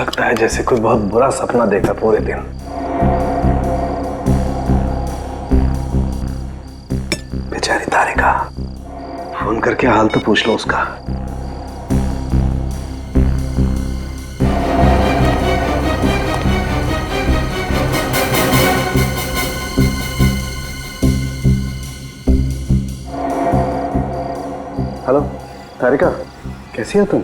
लगता है जैसे कोई बहुत बुरा सपना देखा पूरे दिन। बेचारी तारिका, फोन करके हाल तो पूछ लो उसका। हेलो तारिका, कैसी हो तुम?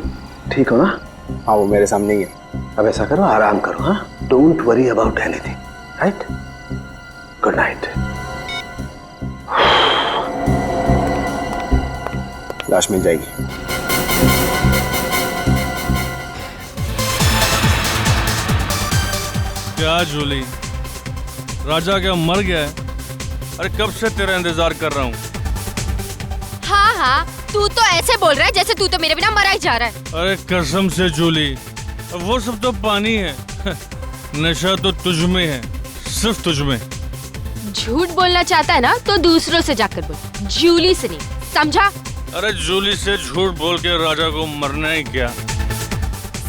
ठीक हो ना? हाँ, वो मेरे सामने ही है। अब ऐसा करो, आराम करो। हाँ, don't worry about anything, right? Good night. लाश मिल जाएगी। क्या जूली, राजा क्या मर गया है? अरे कब से तेरा इंतजार कर रहा हूँ। हाँ हाँ, तू तो ऐसे बोल रहा है जैसे तू तो मेरे बिना मरा ही जा रहा है। अरे कसम से जूली, वो सब तो पानी है। नशा तो तुझ में है, सिर्फ तुझ में। झूठ बोलना चाहता है ना तो दूसरों से जाकर बोल, जूली से नहीं, समझा? अरे जूली से झूठ बोल के राजा को मरना है क्या?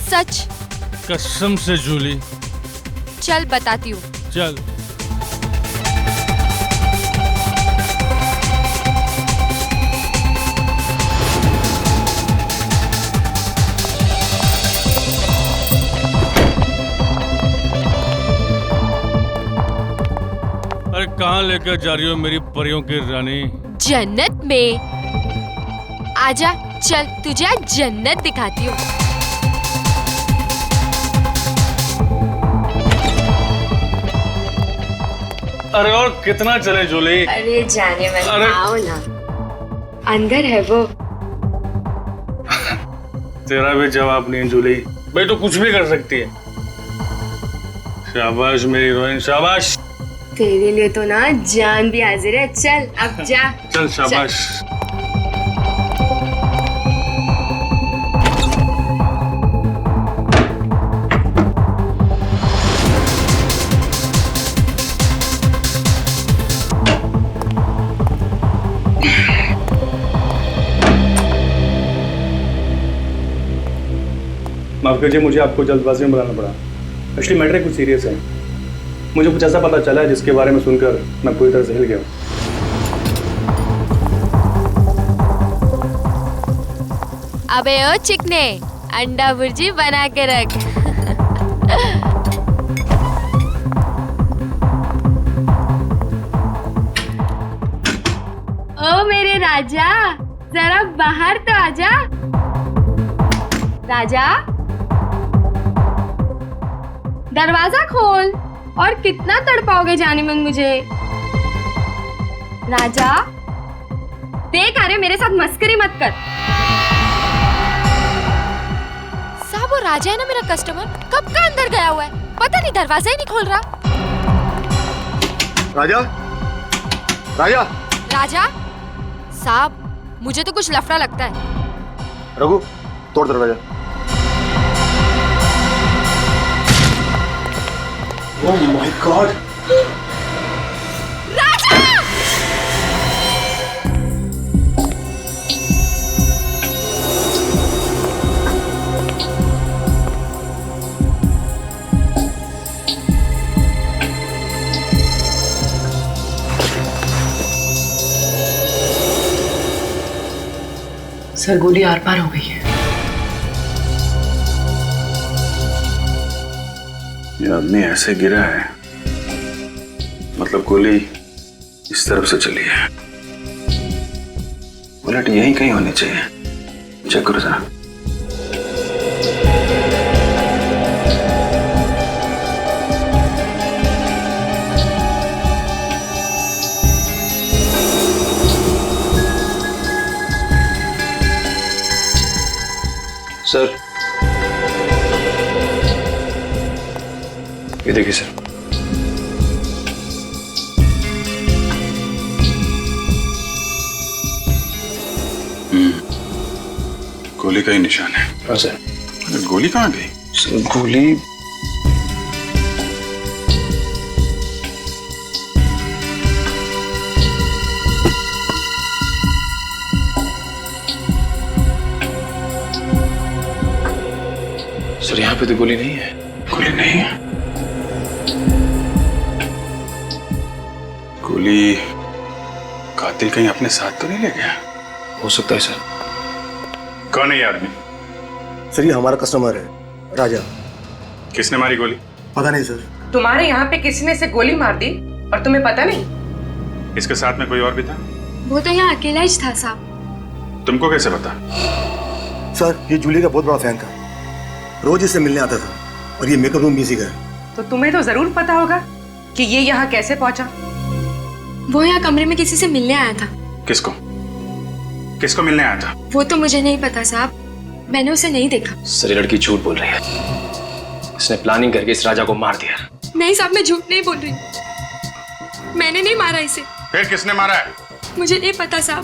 सच? कसम से जूली। चल बताती हूँ। चल। अरे कहाँ लेकर जा रही हो मेरी परियों की रानी? जन्नत में। आजा, चल तुझे आज जन्नत दिखाती हूँ। अरे और कितना चले जूली? अरे जाने वाले, अरे आओ ना, अंदर है वो। तेरा भी जवाब नहीं है जूली, भाई तो कुछ भी कर सकती है। शाबाश मेरी हीरोइन, शाबाश। तेरे लिए तो ना जान भी हाजिर है। चल अब जा। चल शाबाश। माफ कीजिए, मुझे आपको जल्दबाजी में बुलाना पड़ा। एक्चुअली मैटर कुछ सीरियस है। मुझे कुछ ऐसा पता चला है जिसके बारे में सुनकर मैं पूरी तरह से हिल गया हूँ। अबे ओ चिकने, अंडा भुर्जी बना के रख। ओ मेरे राजा, जरा बाहर तो आजा। राजा, दरवाजा खोल। और कितना तड़पाओगे जाने मन मुझे? राजा देख, अरे मेरे साथ मस्करी मत कर। साहब वो राजा है ना मेरा कस्टमर, कब का अंदर गया हुआ है, पता नहीं दरवाजा ही नहीं खोल रहा। राजा, राजा, राजा साहब, मुझे तो कुछ लफड़ा लगता है। रघु, तोड़ दरवाजा। Oh my God! Raja! Sir, गोली आर पार हो गई है। ये आदमी ऐसे गिरा है, मतलब गोली इस तरफ से चली है। बुलेट यहीं कहीं होनी चाहिए। चेक करो जरा। सर, ये देखिए सर। गोली का ही निशान है। हाँ सर। गोली कहाँ गई? सर गोली सर यहाँ पे तो गोली नहीं है। गोली नहीं है। गोली कातिल कहीं अपने साथ तो नहीं ले गया? हो सकता है सर। कौन है ये आदमी? सर ये हमारा कस्टमर है, राजा। किसने मारी गोली? पता नहीं सर। तुम्हारे यहाँ पे किसी ने इसे गोली मार दी और तुम्हें पता नहीं? इसके साथ में कोई और भी था? वो तो यहाँ अकेला ही था साहब। तुमको कैसे पता? सर ये जूली का बहुत बड़ा फैन था, रोज इससे मिलने आता था और ये मेकअप रूम बिजी है। तो तुम्हें तो जरूर पता होगा कि ये यहाँ कैसे पहुंचा। वो यहाँ कमरे में किसी से मिलने आया था। किसको? किसको मिलने आया था? वो तो मुझे नहीं पता साहब, मैंने उसे नहीं देखा। सर ये लड़की झूठ बोल रही है, इसने प्लानिंग करके इस राजा को मार दिया। नहीं साहब, मैं झूठ नहीं बोल रही, मैंने नहीं मारा इसे। फिर किसने मारा है? मुझे नहीं पता साहब।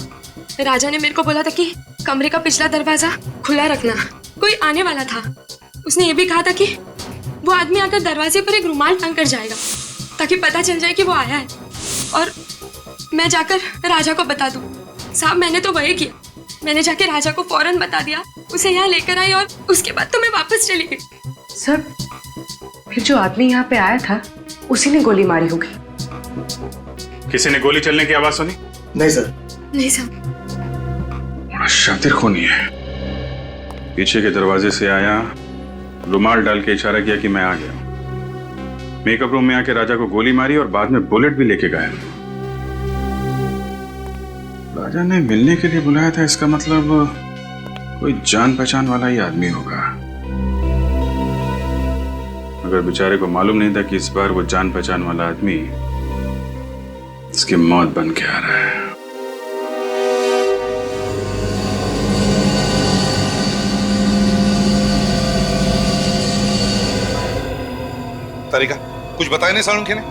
राजा ने मेरे को बोला था कि कमरे का पिछला दरवाजा खुला रखना, कोई आने वाला था। उसने ये भी कहा था कि वो आदमी आकर दरवाजे पर एक रुमाल टांग कर जाएगा ताकि पता चल जाए कि वो आया है और मैं जाकर राजा को बता दूं। साहब मैंने तो वही किया, मैंने जाके राजा को फौरन बता दिया, उसे यहाँ लेकर आई और उसके बाद तो मैं वापस चली गई। सर फिर जो आदमी यहाँ पे आया था उसी ने गोली मारी होगी। किसी ने गोली चलने की आवाज सुनी? नहीं सर। नहीं साहब। बड़ा शातिर खूनी है। पीछे के दरवाजे से आया, रुमाल डाल के इशारा किया कि मैं आ गया। मेकअप रूम में आके राजा को गोली मारी और बाद में बुलेट भी लेके गया। राजा ने मिलने के लिए बुलाया था, इसका मतलब कोई जान पहचान वाला ही आदमी होगा। मगर बेचारे को मालूम नहीं था कि इस बार वो जान पहचान वाला आदमी इसकी मौत बन के आ रहा है। तारिका कुछ बताया नहीं सालुंखे ने?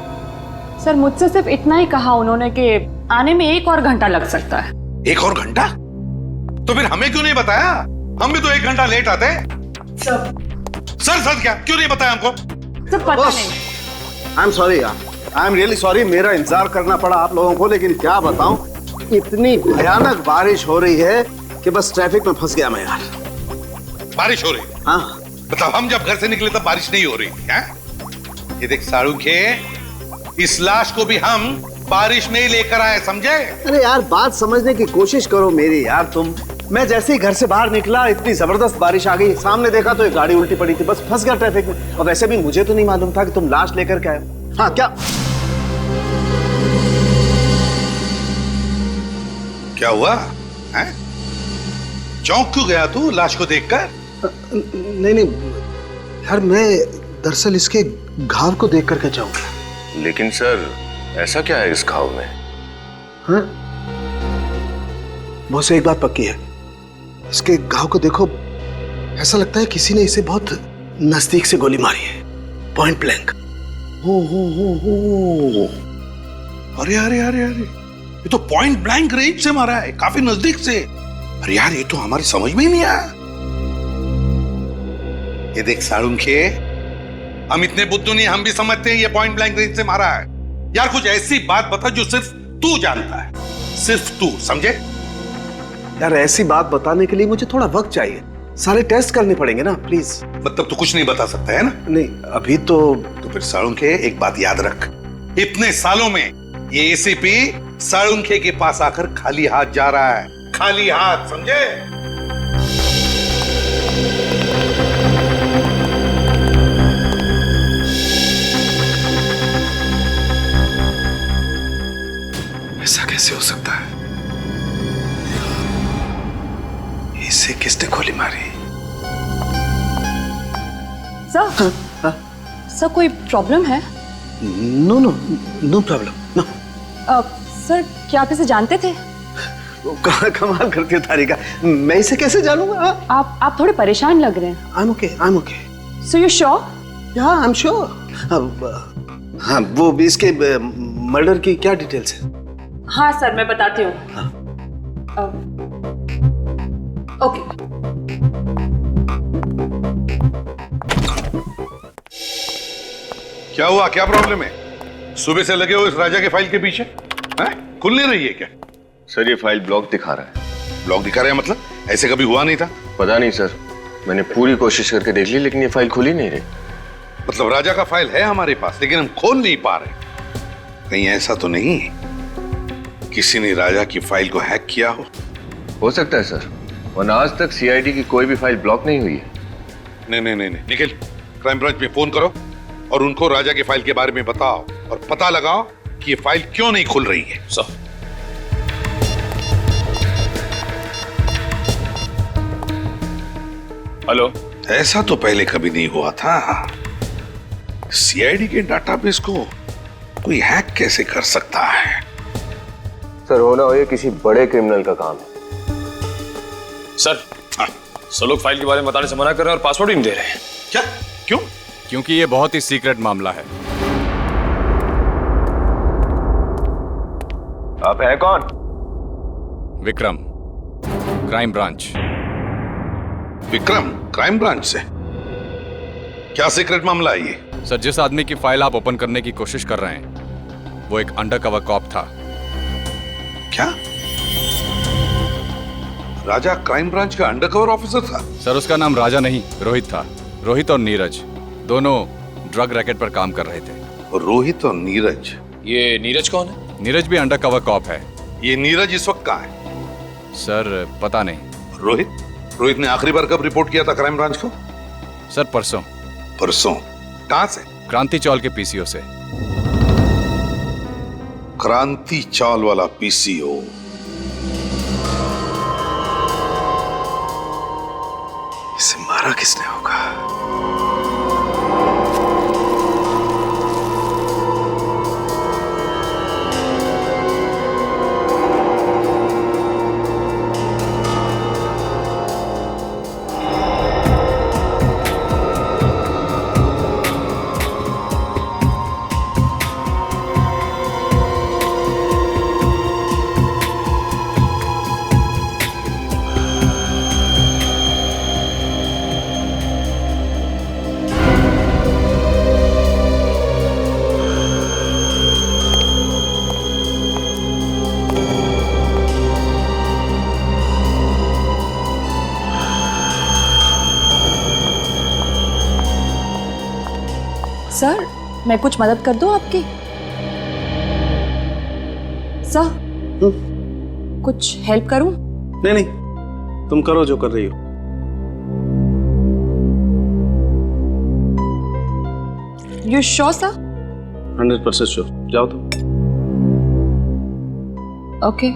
सर मुझसे सिर्फ इतना ही कहा उन्होंने कि आने में 1 और घंटा लग सकता है। 1 और घंटा? तो फिर हमें क्यों नहीं बताया? हम भी तो 1 घंटा लेट आते। सर क्या क्यों नहीं बताया हमको? सर पता नहीं। आई एम सॉरी यार, आई एम रियली सॉरी। मेरा इंतजार करना पड़ा आप लोगों को, लेकिन क्या बताऊं, इतनी भयानक बारिश हो रही है कि बस ट्रैफिक में फंस गया मैं यार। बारिश हो रही है? हाँ। बताओ, हम जब घर से निकले तब बारिश नहीं हो रही है? ये देख सालुंखे, इस लाश को भी हम बारिश में ही लेकर आए, समझे? अरे यार बात समझने की कोशिश करो मेरी यार तुम। मैं जैसे ही घर से बाहर निकला इतनी जबरदस्त बारिश आ गई, सामने देखा तो एक गाड़ी उल्टी पड़ी थी, बस फंस गया ट्रैफिक में। और वैसे भी मुझे तो नहीं मालूम था कि तुम लाश लेकर के आए। हाँ क्या हुआ है? चौंक क्यों गया तू लाश को देखकर? नहीं यार, मैं दरअसल इसके घाव को देख करके जाऊंगा। लेकिन सर ऐसा क्या है इस घाव में? हाँ? बहुत से एक बात पक्की है, इसके घाव को देखो, ऐसा लगता है किसी ने इसे बहुत नजदीक से गोली मारी है, पॉइंट ब्लैंक। हो अरे अरे अरे अरे, ये तो पॉइंट ब्लैंक रेंज से मारा है, काफी नजदीक से। अरे यार ये तो हमारी समझ में ही नहीं आया। ये देख सालुंखे, हम इतने बुद्धू नहीं, हम भी समझते हैं ये पॉइंट ब्लैंक रेंज से मारा है। यार कुछ ऐसी बात बता जो सिर्फ तू जानता है, सिर्फ तू, समझे? यार ऐसी बात बताने के लिए मुझे थोड़ा वक्त चाहिए, सारे टेस्ट करने पड़ेंगे ना, प्लीज। मतलब तू कुछ नहीं बता सकता है ना? नहीं अभी तो फिर सालुंखे एक बात याद रख, इतने सालों में ये एसीपी सालुंखे के पास आकर खाली हाथ जा रहा है, खाली हाथ, समझे? ऐसा कैसे हो सकता है? इसे किसने गोली मारी? सर सर कोई प्रॉब्लम है? No problem, no. सर क्या आप इसे जानते थे? कमाल करती है तारिका, मैं इसे कैसे जानूंगा? आप थोड़े परेशान लग रहे हैं। I'm okay. So you sure? Yeah, I'm sure. हाँ, वो भी इसके मर्डर की क्या डिटेल्स है? हाँ सर मैं बताती हूँ। ओके। क्या हुआ, क्या प्रॉब्लम है? सुबह से लगे हो इस राजा के फाइल के पीछे, हैं? खुल नहीं रही है क्या? सर ये फाइल ब्लॉक दिखा रहा है। ब्लॉक दिखा रहा है मतलब? ऐसे कभी हुआ नहीं था? पता नहीं सर, मैंने पूरी कोशिश करके देख ली लेकिन ये फाइल खुल ही नहीं रही। मतलब राजा का फाइल है हमारे पास, लेकिन हम खोल नहीं पा रहे। कहीं ऐसा तो नहीं किसी ने राजा की फाइल को हैक किया हो सकता है सर, वरना आज तक सीआईडी की कोई भी फाइल ब्लॉक नहीं हुई है। नहीं, निखिल, क्राइम ब्रांच में फोन करो और उनको राजा की फाइल के बारे में बताओ और पता लगाओ कि ये फाइल क्यों नहीं खुल रही है। Sir, hello. ऐसा तो पहले कभी नहीं हुआ था। सीआईडी के डाटाबेस को कोई हैक कैसे कर सकता है? सर, होना हो ये किसी बड़े क्रिमिनल का काम है। सर, सब लोग फाइल के बारे में बताने से मना कर रहे हैं और पासवर्ड ही नहीं दे रहे हैं। क्या? क्यों? क्योंकि ये बहुत ही सीक्रेट मामला है। आप हैं कौन? Vikram, crime branch. Vikram, crime branch से? क्या सीक्रेट मामला है ये? सर, जिस आदमी की फाइल आप ओपन करने की कोशिश कर रहे हैं वो एक अंडरकवर कॉप था। क्या? राजा क्राइम ब्रांच का अंडरकवर ऑफिसर था? सर, उसका नाम राजा नहीं, रोहित था। रोहित और नीरज दोनों ड्रग रैकेट पर काम कर रहे थे। रोहित और नीरज? ये नीरज कौन है? नीरज भी अंडरकवर कॉप है। ये नीरज इस वक्त कहाँ है? सर, पता नहीं। रोहित ने आखिरी बार कब रिपोर्ट किया था क्राइम ब्रांच को? सर, परसों। परसों? कहां से? क्रांति चौल के पीसीओ से। क्रांति चौल वाला पीसीओ? इसे मारा किसने होगा? सर, मैं कुछ मदद कर दूं आपकी? सर, कुछ हेल्प करूं? नहीं, तुम करो जो कर रही हो। You sure sir? 100% श्योर। जाओ तुम। ओके।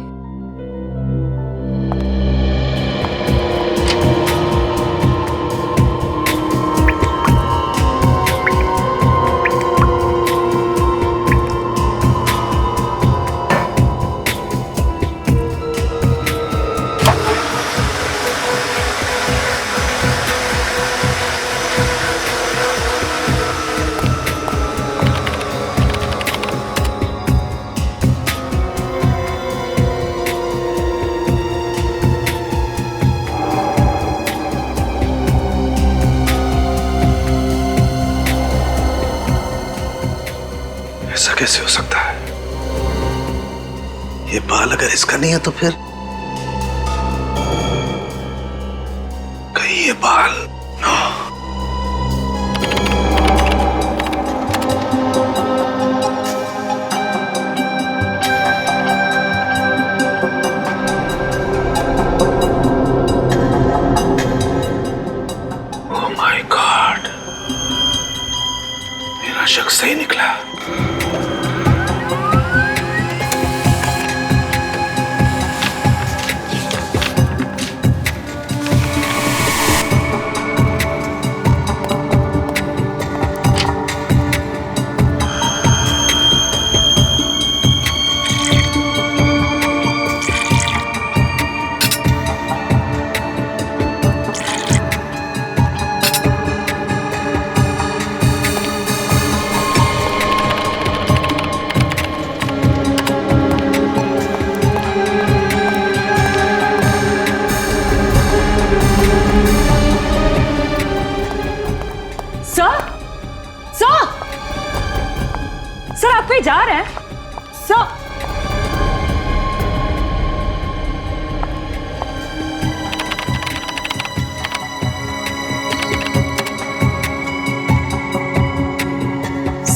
ऐसा कैसे हो सकता है? ये बाल अगर इसका नहीं है तो फिर कहीं ये बाल नो। ओह माय गॉड, मेरा शक सही निकला।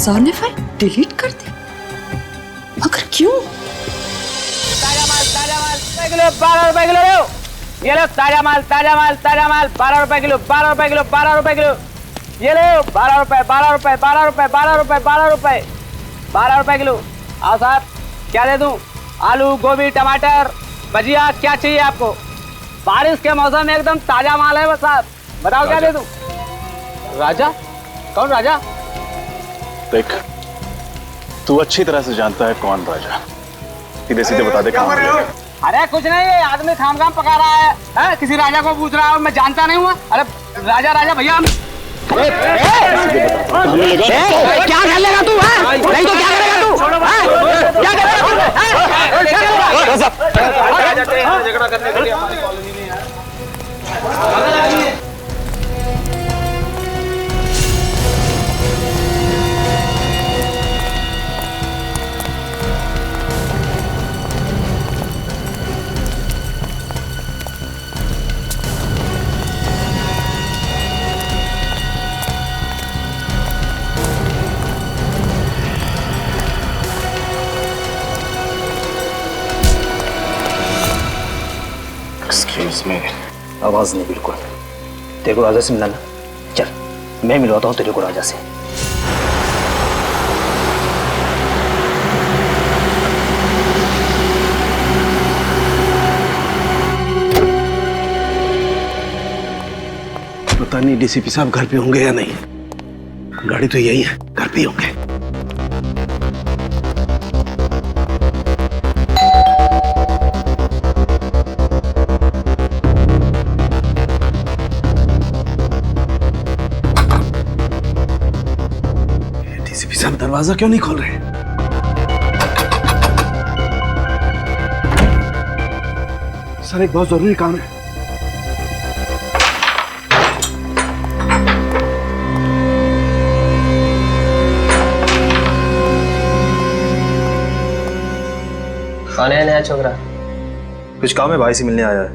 सर ने फाइल डिलीट कर दी, मगर क्यों? ताजा माल 12 रुपए किलो लो। ये लो ताजा माल 12 रुपए किलो 12 रुपए किलो 12 रुपए किलो। ये लो 12 रुपए 12 रुपए 12 रुपए 12 रुपए 12 रुपए 12 रुपए किलो। आओ साहब, क्या दे दूं? आलू, गोभी, टमाटर, भजिया, क्या चाहिए आपको? बारिश के मौसम में एकदम ताजा माल है बस साहब। बताओ क्या दे दूं? राजा? कौन राजा? देख, तू अच्छी तरह से जानता है कौन राजा। सीधे सीधे बता दे कहाँ है। अरे कुछ नहीं, ये आदमी खाम पका रहा है, किसी राजा को पूछ रहा है, मैं जानता नहीं हुआ। अरे राजा भैया हम क्या कर लेगा तू? नहीं तो क्या करेगा तू? क्या करेगा? झगड़ा करने के लिए हमारी कॉलोनी में यार। एक्सक्यूज मी, आवाज नहीं बिल्कुल। तेरे को राजा से मिलाना, चल मैं मिलवाता हूँ तेरे को राजा से। पता नहीं डीसीपी साहब घर पे होंगे या नहीं। गाड़ी तो यही है, घर पे होंगे। सब दरवाजा क्यों नहीं खोल रहे? सर एक बहुत जरूरी काम है। कौन है नया छोकरा? कुछ काम है, भाई से मिलने आया है।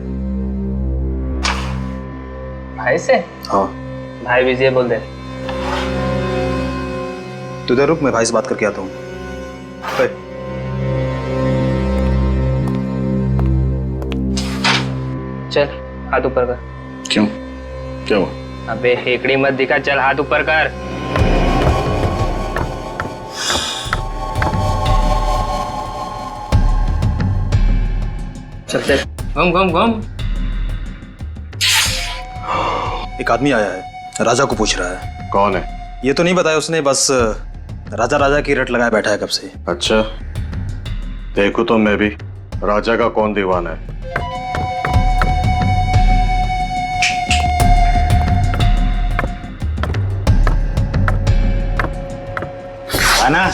भाई से? हाँ। भाई विजय बोल दे। तू इधर रुक, मैं भाई से बात करके आता हूँ। चल हाथ ऊपर कर। क्यों? क्या हुआ? अबे हेकड़ी मत दिखा, चल हाथ ऊपर कर। चल चल, घूम घूम घूम। एक आदमी आया है, राजा को पूछ रहा है। कौन है? ये तो नहीं बताया उसने, बस राजा की रट लगाए बैठा है कब से। अच्छा, देखो तो मैं भी राजा का कौन दीवाना है। आना।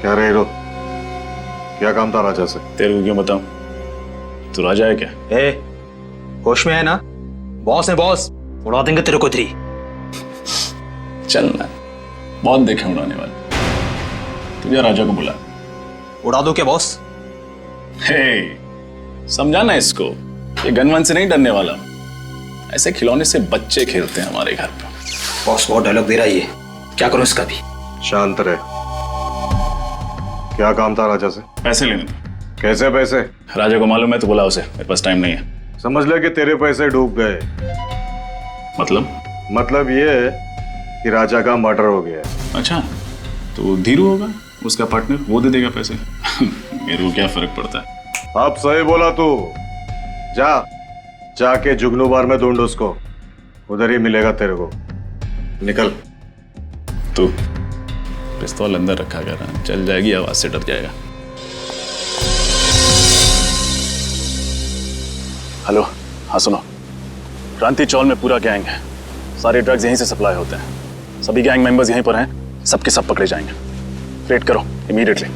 क्या रे हीरो, क्या काम था राजा से? तेरे को क्यों बताऊं? तू राजा है क्या? होश में है ना? बॉस है बॉस, उड़ा देंगे तेरे को थ्री। चल ना, बहुत देखे उड़ाने वाले। तुझे राजा को बुला। उड़ा दो क्या बॉस? हे, समझाना इसको, ये गनवन से नहीं डरने वाला। ऐसे खिलौने से बच्चे खेलते हैं हमारे घर पे। बॉस बहुत डायलॉग दे रहा है ये, क्या करूं इसका भी? शांत रहे। क्या काम था राजा से? पैसे लेने थे। कैसे पैसे? राजा को मालूम है तो बुला उसे, मेरे पास टाइम नहीं है। समझ ले कि तेरे पैसे डूब गए। मतलब ये है कि राजा का मर्डर हो गया। अच्छा, तो धीरू होगा उसका पार्टनर, वो दे देगा पैसे। मेरे को क्या फर्क पड़ता है? अब सही बोला तू। जाके जुगनू बार में ढूंढ उसको, उधर ही मिलेगा तेरे को। निकल। तू पिस्तौल अंदर रखा कर, चल जाएगी आवाज से डर जाएगा। हेलो, हाँ सुनो, क्रांति चौल में पूरा गैंग है। सारे ड्रग्स यहीं से सप्लाई होते हैं। सभी गैंग मेंबर्स यहीं पर हैं, सबके सब पकड़े जाएंगे। रेड करो इमीडिएटली।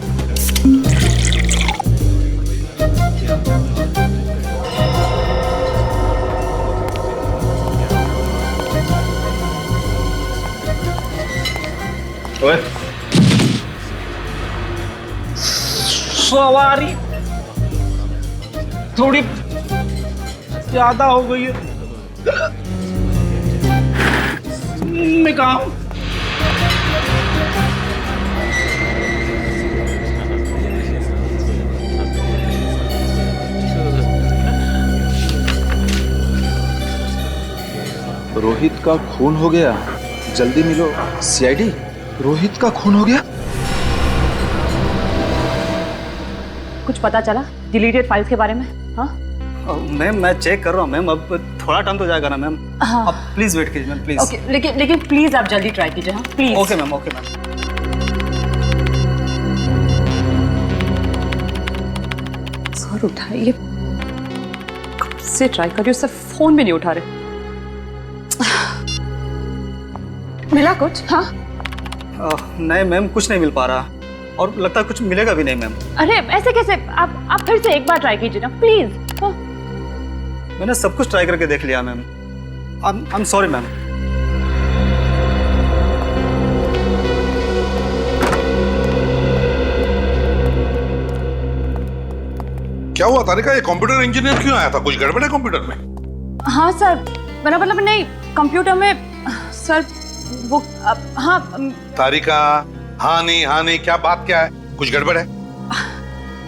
ओए, सवारी थोड़ी ज्यादा हो गई है। मैं कहा हूं? रोहित का खून हो गया, जल्दी मिलो। सीआईडी, रोहित का खून हो गया। कुछ पता चला डिलीटेड फाइल्स के बारे में? हाँ मैम मैं चेक कर रहा हूँ मैम, अब थोड़ा टाइम तो जाएगा ना मैम। हाँ। अब प्लीज वेट कीजिए मैम, प्लीज। ओके, लेकिन प्लीज आप जल्दी ट्राई कीजिए। हाँ please. Okay ma'am, okay ma'am. Sir उठाइए, कब से ट्राई कर रही हूँ, सर फोन भी नहीं उठा रहे। मिला कुछ? हाँ नहीं मैम, कुछ नहीं मिल पा रहा और लगता है कुछ मिलेगा भी नहीं मैम। अरे ऐसे कैसे? आप फिर से एक बार ट्राई कीजिए ना प्लीज। हाँ। मैंने सब कुछ ट्राई करके देख लिया ma'am. I am sorry ma'am. क्या हुआ तारिका, ये कंप्यूटर इंजीनियर क्यों आया था? कुछ गड़बड़ है कंप्यूटर में? हाँ सर, मेरा मतलब नहीं, कंप्यूटर में सर वो हाँ। तारिका, हाँ नहीं, क्या बात क्या है? कुछ गड़बड़ है?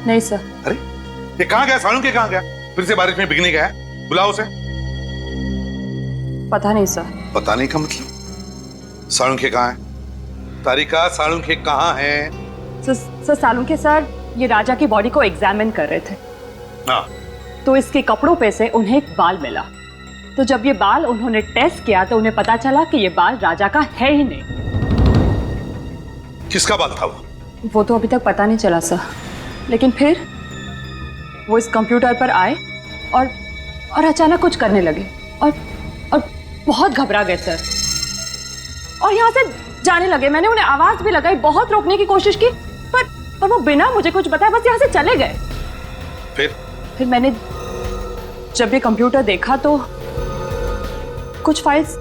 नहीं सर। अरे ये कहाँ गया? सालुंखे कहाँ गया? फिर से बारिश में भीगने गया? बुलाओ उसे। पता नहीं सर। पता नहीं का मतलब? सालुंखे कहाँ है? तारिका, सालुंखे कहाँ है? सर सालुंखे सर ये राजा की बॉडी को एग्जामिन कर रहे थे। हाँ। तो इसके कपड़ों पे से उन्हें एक बाल मिला। तो जब ये बाल उन्होंने टेस्ट किया तो उन्हें पता चला कि ये बाल राजा का है ही नहीं। किसका बाल था वो? वो तो अभी तक पता नहीं चला सर, लेकिन फिर वो इस कंप्यूटर पर आए और अचानक कुछ करने लगे और बहुत घबरा गए सर और यहाँ से जाने लगे। मैंने उन्हें आवाज भी लगाई, बहुत रोकने की कोशिश की, पर वो बिना मुझे कुछ बताए बस यहाँ से चले गए। फिर मैंने जब ये कंप्यूटर देखा तो कुछ फाइल्स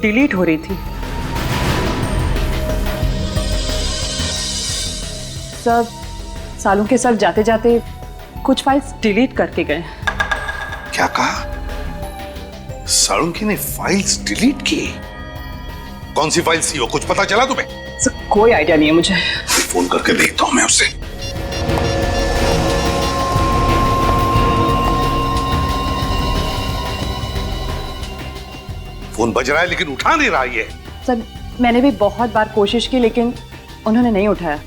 डिलीट हो रही थी। सर सालुंखे सर जाते जाते कुछ फाइल्स डिलीट करके गए। क्या कहा? सालुंखे ने फाइल्स डिलीट की? कौन सी फाइल्स थी वो? कुछ पता चला तुम्हें? सर कोई आइडिया नहीं है मुझे। फोन करके देखता हूं मैं उससे। फोन बज रहा है लेकिन उठा नहीं रहा ये। सर मैंने भी बहुत बार कोशिश की लेकिन उन्होंने नहीं उठाया।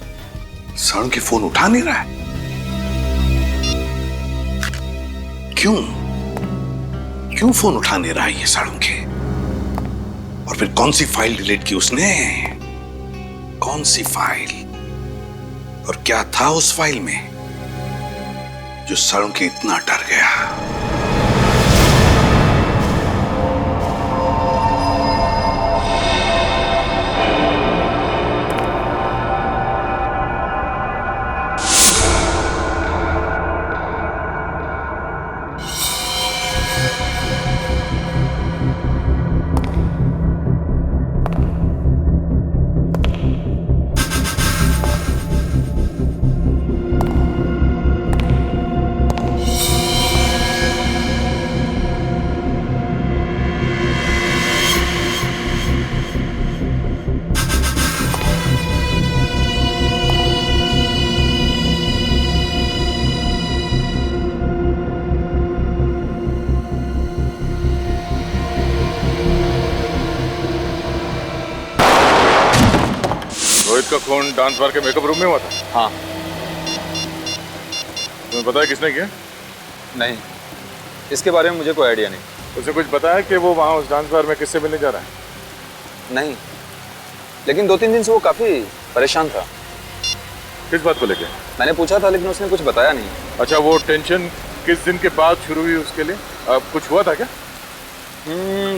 सालुंखे फोन उठा नहीं रहा है? क्यों फोन उठा नहीं रहा है ये सालुंखे? और फिर कौन सी फाइल डिलीट की उसने? कौन सी फाइल? और क्या था उस फाइल में जो सालुंखे इतना डर गया? रोहित का खून डांस बार के मेकअप रूम में हुआ था? हाँ। तुम्हें पता है किसने किया? नहीं, इसके बारे में मुझे कोई आइडिया नहीं। उसे कुछ पता है कि वो वहाँ उस डांस बार में किससे मिलने जा रहा है? नहीं, लेकिन 2-3 दिन से वो काफी परेशान था। किस बात को लेके? मैंने पूछा था लेकिन उसने कुछ बताया नहीं। अच्छा, वो टेंशन किस दिन के बाद शुरू हुई उसके लिए? अब कुछ हुआ था क्या?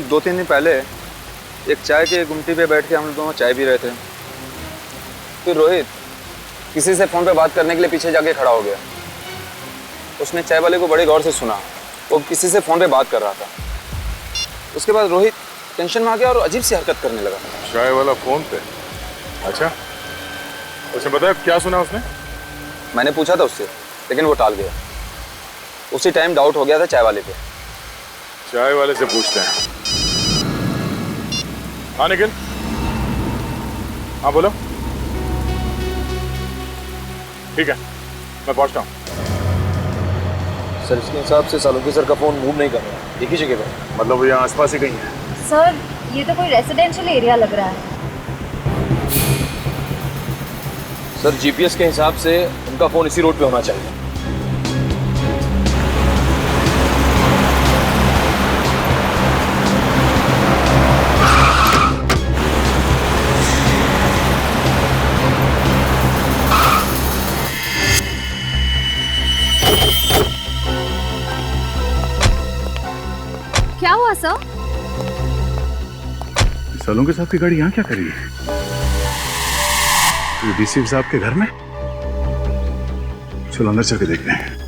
2-3 दिन पहले एक चाय के गुमटी पे बैठ के हम लोग दोनों चाय पी रहे थे। फिर रोहित किसी से फोन पे बात करने के लिए पीछे जाके खड़ा हो गया। उसने चाय वाले को बड़े गौर से सुना, वो किसी से फोन पे बात कर रहा था। उसके बाद रोहित टेंशन में आ गया और अजीब सी हरकत करने लगा। चाय वाला फोन पे? अच्छा, उसे बताया क्या सुना उसने? मैंने पूछा था उससे लेकिन वो टाल गया। उसी टाइम डाउट हो गया था चाय वाले पे। चाय वाले से पूछते हैं। हाँ निखिल, हाँ बोलो। ठीक है, मैं पहुंचता हूँ। सर इसके हिसाब से सालों के सर का फोन मूव नहीं कर रहा, एक ही जगह पर। मतलब वो यहाँ आसपास ही कहीं है। सर ये तो कोई रेसिडेंशियल एरिया लग रहा है। सर जीपीएस के हिसाब से उनका फोन इसी रोड पे होना चाहिए। क्या हुआ सर? सालों के साथ की गाड़ी यहाँ क्या करी है? डीसी साहब के घर में? चलो अंदर चल के देखते हैं।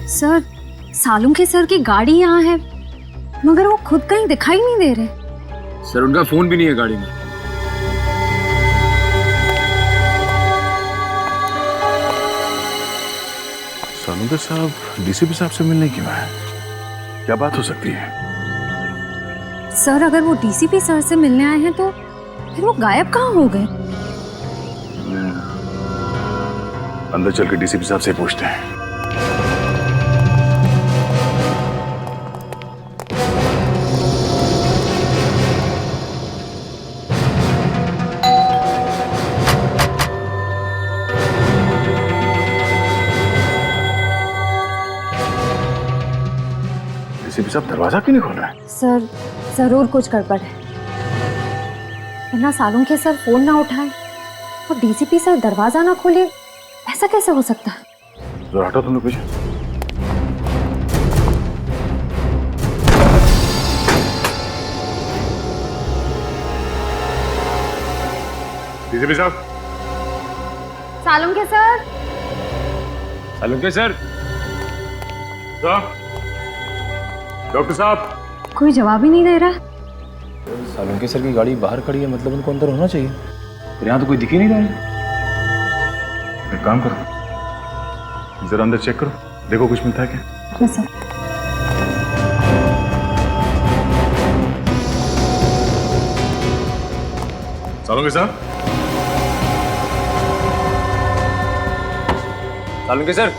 सर सालुंखे के सर की गाड़ी यहाँ है, मगर वो खुद कहीं दिखाई नहीं दे रहे। सर उनका फोन भी नहीं है गाड़ी में। सालुंखे साहब डीसीपी साहब से मिलने क्यों आए? क्या बात हो सकती है? सर अगर वो डीसीपी सर से मिलने आए हैं तो फिर वो गायब कहाँ हो गए? अंदर चल के डीसीपी साहब से पूछते हैं। डीसीपी साहब दरवाजा क्यों नहीं खोल रहा है? सर जरूर कुछ गड़बड़ है, वरना सालुंखे सर फोन ना उठाए और डीसीपी सर दरवाजा ना खोले, ऐसा कैसे हो सकता है? जरा हटो तुम लोग पीछे। डीसीपी साहब। Salunkhe sir. Salunkhe sir. Doctor साहब। कोई जवाब ही नहीं दे रहा। सालुंखे सर की गाड़ी बाहर खड़ी है, मतलब उनको अंदर होना चाहिए, पर यहाँ तो कोई दिख ही नहीं रहा है। एक काम करो, जरा अंदर चेक करो, देखो कुछ मिलता है क्या? Yes sir. सालुंखे साहब। सालुंखे सर।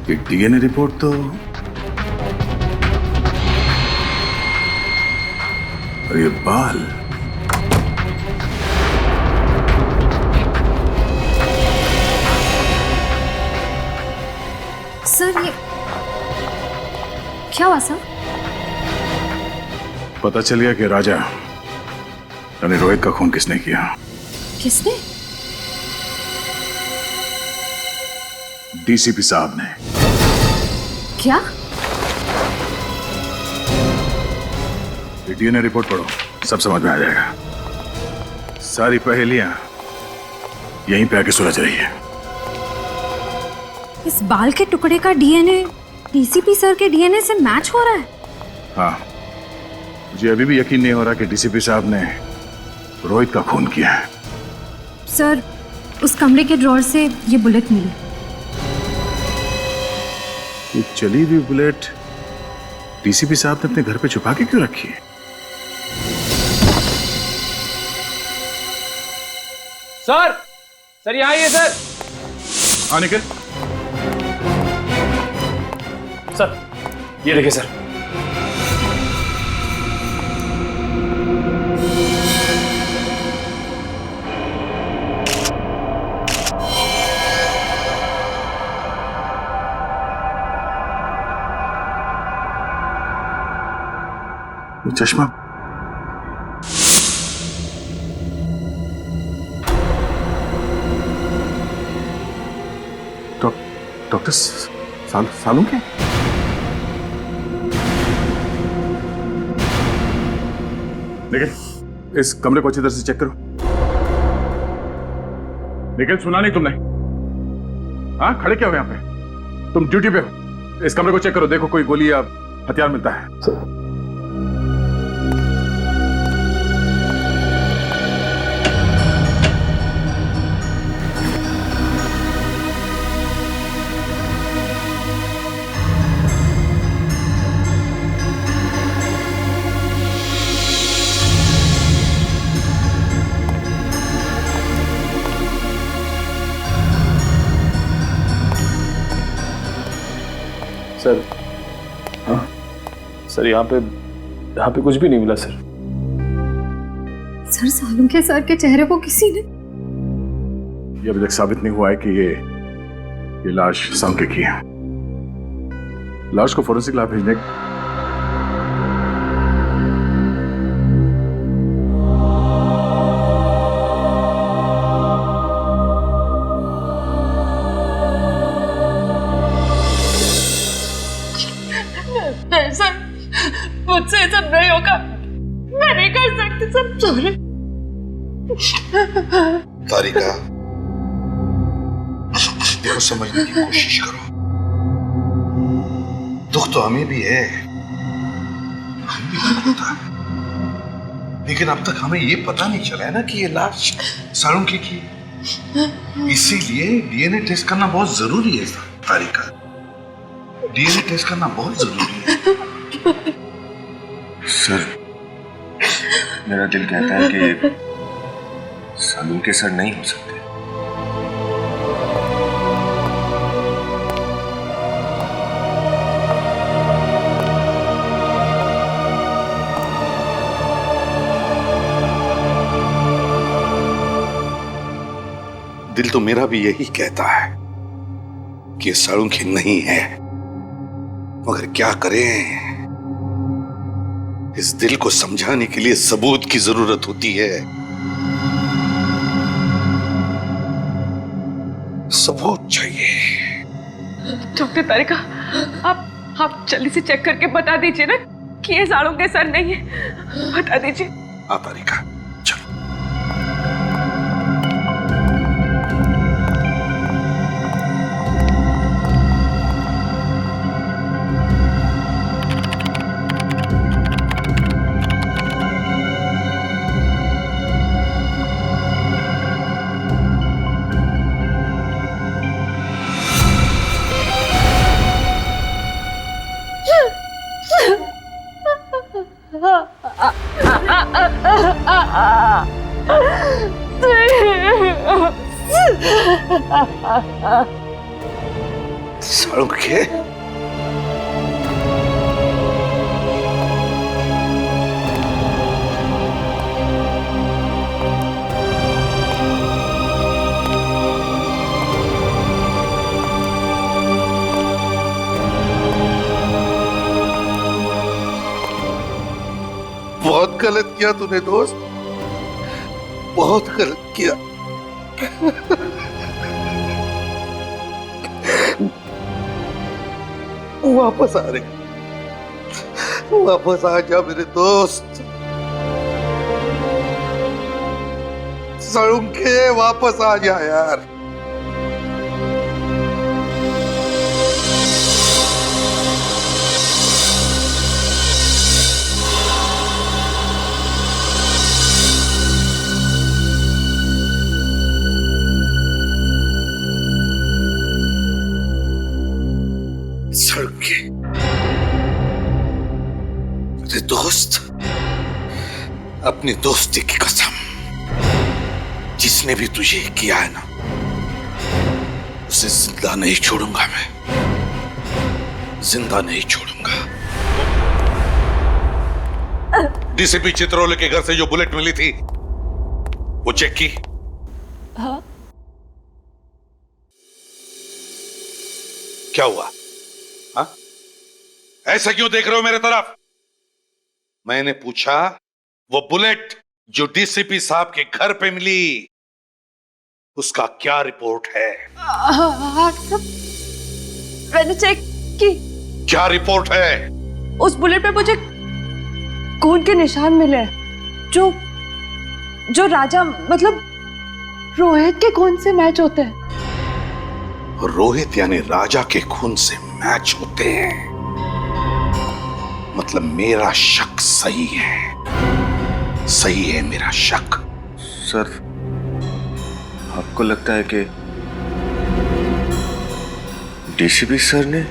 ये डीएनए रिपोर्ट तो और ये बाल, सर ये क्या हुआ सर? पता चल गया कि राजा यानी रोहित का खून किसने किया। किसने? डीसीपी साहब ने। क्या? डीएनए रिपोर्ट पढ़ो, सब समझ में आ जाएगा। सारी पहेलियां यहीं पे आके सुलझ रही है। इस बाल के टुकड़े का डीएनए डीसीपी सर के डीएनए से मैच हो रहा है? हाँ, मुझे अभी भी यकीन नहीं हो रहा कि डीसीपी साहब ने रोहित का खून किया है। सर उस कमरे के ड्रॉर से ये बुलेट मिली। ये चली हुई बुलेट डीसीपी साहब ने अपने घर पे छुपा के क्यों रखी है? सर यहाँ आइए सर। हाँ निखिल। सर ये देखिए सर। वो चश्मा डॉक्टर सालुंखे? देखिए इस कमरे को अच्छी तरह से चेक करो। निखिल, सुना नहीं तुमने? हाँ, खड़े क्या हो यहाँ पे? तुम ड्यूटी पे हो। इस कमरे को चेक करो, देखो कोई गोली या हथियार मिलता है। सर, हाँ सर, यहाँ पे कुछ भी नहीं मिला सर। सर, सालुंखे सर के चेहरे को किसी ने ये अभी तक साबित नहीं हुआ है कि ये लाश सालुंखे की है। लाश को फोरेंसिक लैब भेजने नहीं सर, मुझसे ये सब नहीं होगा। मैं नहीं कर सकती सर, सॉरी। तारिका, देखो, समझने की कोशिश करो। दुख तो हमें भी है, हमें भी दुख होता है, लेकिन अब तक हमें ये पता नहीं चला है ना कि ये लाश सालुंखे की। इसीलिए डीएनए टेस्ट करना बहुत जरूरी है तारिका। डीएनए टेस्ट करना बहुत जरूरी है। सर, मेरा दिल कहता है कि सालुंखे सर नहीं हो सकते। दिल तो मेरा भी यही कहता है कि ये सालुंखे नहीं है, मगर क्या करें, इस दिल को समझाने के लिए सबूत की जरूरत होती है। सबूत चाहिए। डॉक्टर तारिका, आप जल्दी से चेक करके बता दीजिए ना कि ये सालुंखे सर नहीं है। बता दीजिए। हाँ तारिका, सालुंखे, बहुत गलत किया तूने दोस्त, बहुत गलत किया। वापस आ रे, वापस आ जा मेरे दोस्त। सालुंखे, वापस आ जा यार। सालुंखे, मेरे दोस्त, अपनी दोस्ती की कसम, जिसने भी तुझे किया है ना, उसे जिंदा नहीं छोड़ूंगा मैं, जिंदा नहीं छोड़ूंगा। डीसीपी चित्रोले के घर से जो बुलेट मिली थी, वो चेक की? हाँ। क्या हुआ? हाँ? ऐसा क्यों देख रहे हो मेरे तरफ? मैंने पूछा, वो बुलेट जो डीसीपी साहब के घर पे मिली, उसका क्या रिपोर्ट है? हाँ सब मैंने चेक की। क्या रिपोर्ट है? उस बुलेट पे मुझे खून के निशान मिले, जो राजा मतलब रोहित के खून से मैच होते हैं। रोहित यानी राजा के खून से मैच होते हैं, मतलब मेरा शक सही है। सही है मेरा शक। सर, आपको लगता है कि डीसीपी सर ने?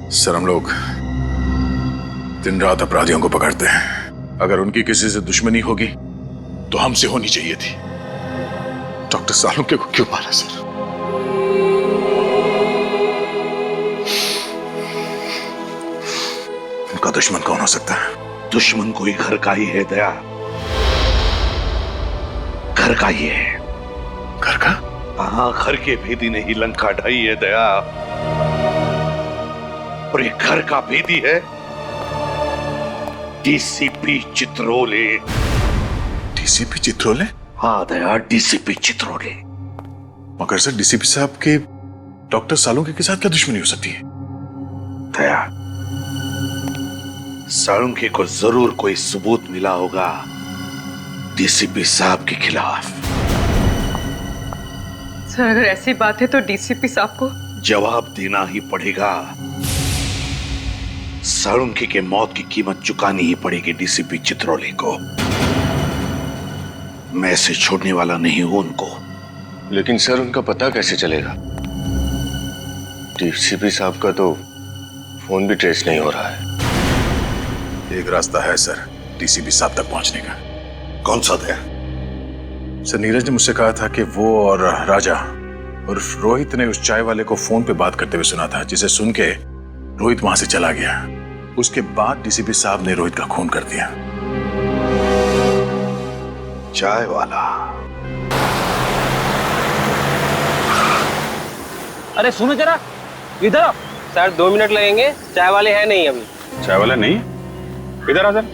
सर, हम लोग दिन रात अपराधियों को पकड़ते हैं। अगर उनकी किसी से दुश्मनी होगी तो हमसे होनी चाहिए थी। डॉक्टर सालुंके को क्यों मारा सर? उनका दुश्मन कौन हो सकता है? दुश्मन कोई घर का ही है दया, घर का ही है। घर का? हाँ, घर के भेदी ने ही लंका ढाई है दया, और ये घर का भेदी है डीसीपी चित्रोले। डीसीपी चित्रोले? हाँ दया, डीसीपी चित्रोले। मगर सर, डीसीपी साहब के डॉक्टर सालुंके के साथ क्या दुश्मनी हो सकती है? दया, सालुंके को जरूर कोई सबूत मिला होगा डीसीपी साहब के खिलाफ। सर, अगर ऐसी बात है तो डीसीपी साहब को जवाब देना ही पड़ेगा। सालुंके के मौत की कीमत चुकानी ही पड़ेगी डीसीपी चित्रोले को। मैं इसे छोड़ने वाला नहीं हूं उनको। लेकिन सर, उनका पता कैसे चलेगा? डीसीपी साहब का तो फोन भी ट्रेस नहीं हो रहा है। एक रास्ता है सर डीसीपी साहब तक पहुंचने का। कौन सा दया? सर, नीरज ने मुझसे कहा था कि वो और राजा और रोहित ने उस चाय वाले को फोन पे बात करते हुए सुना था, जिसे सुन के रोहित वहां से चला गया। उसके बाद डीसीपी साहब ने रोहित का खून कर दिया। चाय वाला? अरे सुनो जरा, इधर आओ। सर 2 मिनट लगेंगे, चाय वाले हैं नहीं अभी। चाय वाला नहीं? इधर आ सर।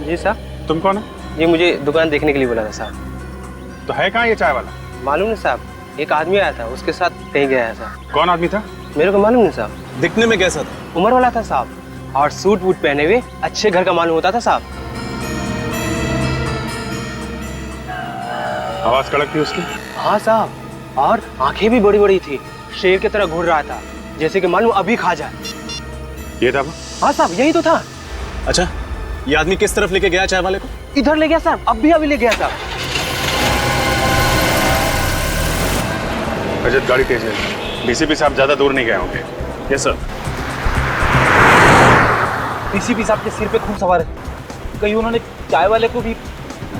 जी साहब। तुम कौन है? जी, मुझे दुकान देखने के लिए बोला था साहब। तो है कहाँ ये चाय वाला? मालूम नहीं साहब, एक आदमी आया था, उसके साथ कहीं गया था। कौन आदमी था? मेरे को मालूम नहीं साहब। दिखने में कैसा था? उम्र वाला था साहब, और सूट वूट पहने हुए अच्छे घर का मालूम होता था साहब। आवाज कड़क थी उसकी? हाँ साहब, और आंखें भी बड़ी बड़ी थी, शेर की तरह घूर रहा था, जैसे कि मालूम अभी खा जाए। ये था? हाँ साहब, यही तो था। अच्छा, ये आदमी किस तरफ लेके गया चाय वाले को? इधर ले गया साहब, अभी ले गया साहब। रजत, गाड़ी तेज है। डीसीपी साहब ज्यादा दूर नहीं गए होंगे। Yes sir. डीसीपी साहब के सिर पे खून सवार है, कहीं उन्होंने चाय वाले को भी।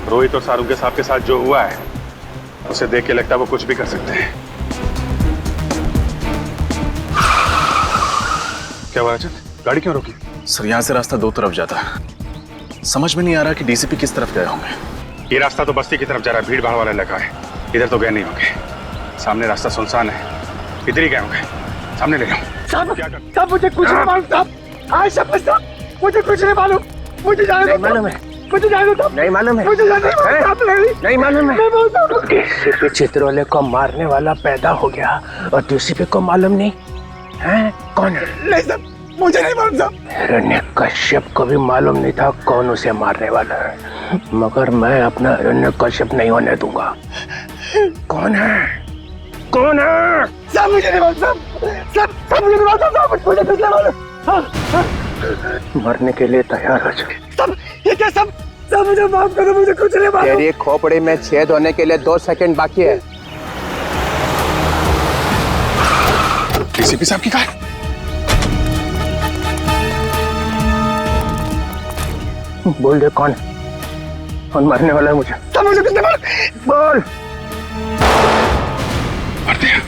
रोहित और सालुंके साहब के साथ जो हुआ है, उसे देख के लगता है वो कुछ भी कर सकते हैं। क्या हुआ रजत? गाड़ी क्यों रोकी? सर, यहाँ से रास्ता 2 तरफ जाता है। समझ में नहीं आ रहा कि डीसीपी किस तरफ गए होंगे। ये रास्ता तो बस्ती की तरफ जा रहा है, भीड़ भाड़ वाला इलाका है। इधर तो गए नहीं होंगे। सामने रास्ता सुनसान है, इधर ही गए होंगे। सामने ले जाओ। साहब मुझे कुछ नहीं मालूम साहब। आज साहब मुझे कुछ नहीं मालूम। मुझे जाने मालूम है। मुझे जाने दो। नहीं मालूम है। मुझे जाने नहीं मालूम है। डीसीपी चित्रोले को मारने वाला पैदा हो गया और डीसीपी को मालूम नहीं है कौन है? नहीं साहब, मुझे नहीं मालूम साहब। हिरण्यकश्यप को भी मालूम नहीं था कौन उसे मारने वाला है, मगर मैं अपना हिरण्यकश्यप नहीं होने दूंगा। कौन है? कौन है? सब मुझे नहीं मालूम साहब। सब मुझे नहीं मालूम साहब। मुझे कुछ नहीं मालूम। मरने के लिए तैयार हो जाओ। सब ये क्या? सब मुझे माफ करो, मुझे कुछ नहीं मालूम। तेरी खोपड़ी में छेद होने के लिए 2 सेकंड बाकी है। डीसीपी साहब की कार? बोल दे कौन मरने वाला है? मुझे सब मुझे कुछ नहीं मालूम। बोल। मार दिया।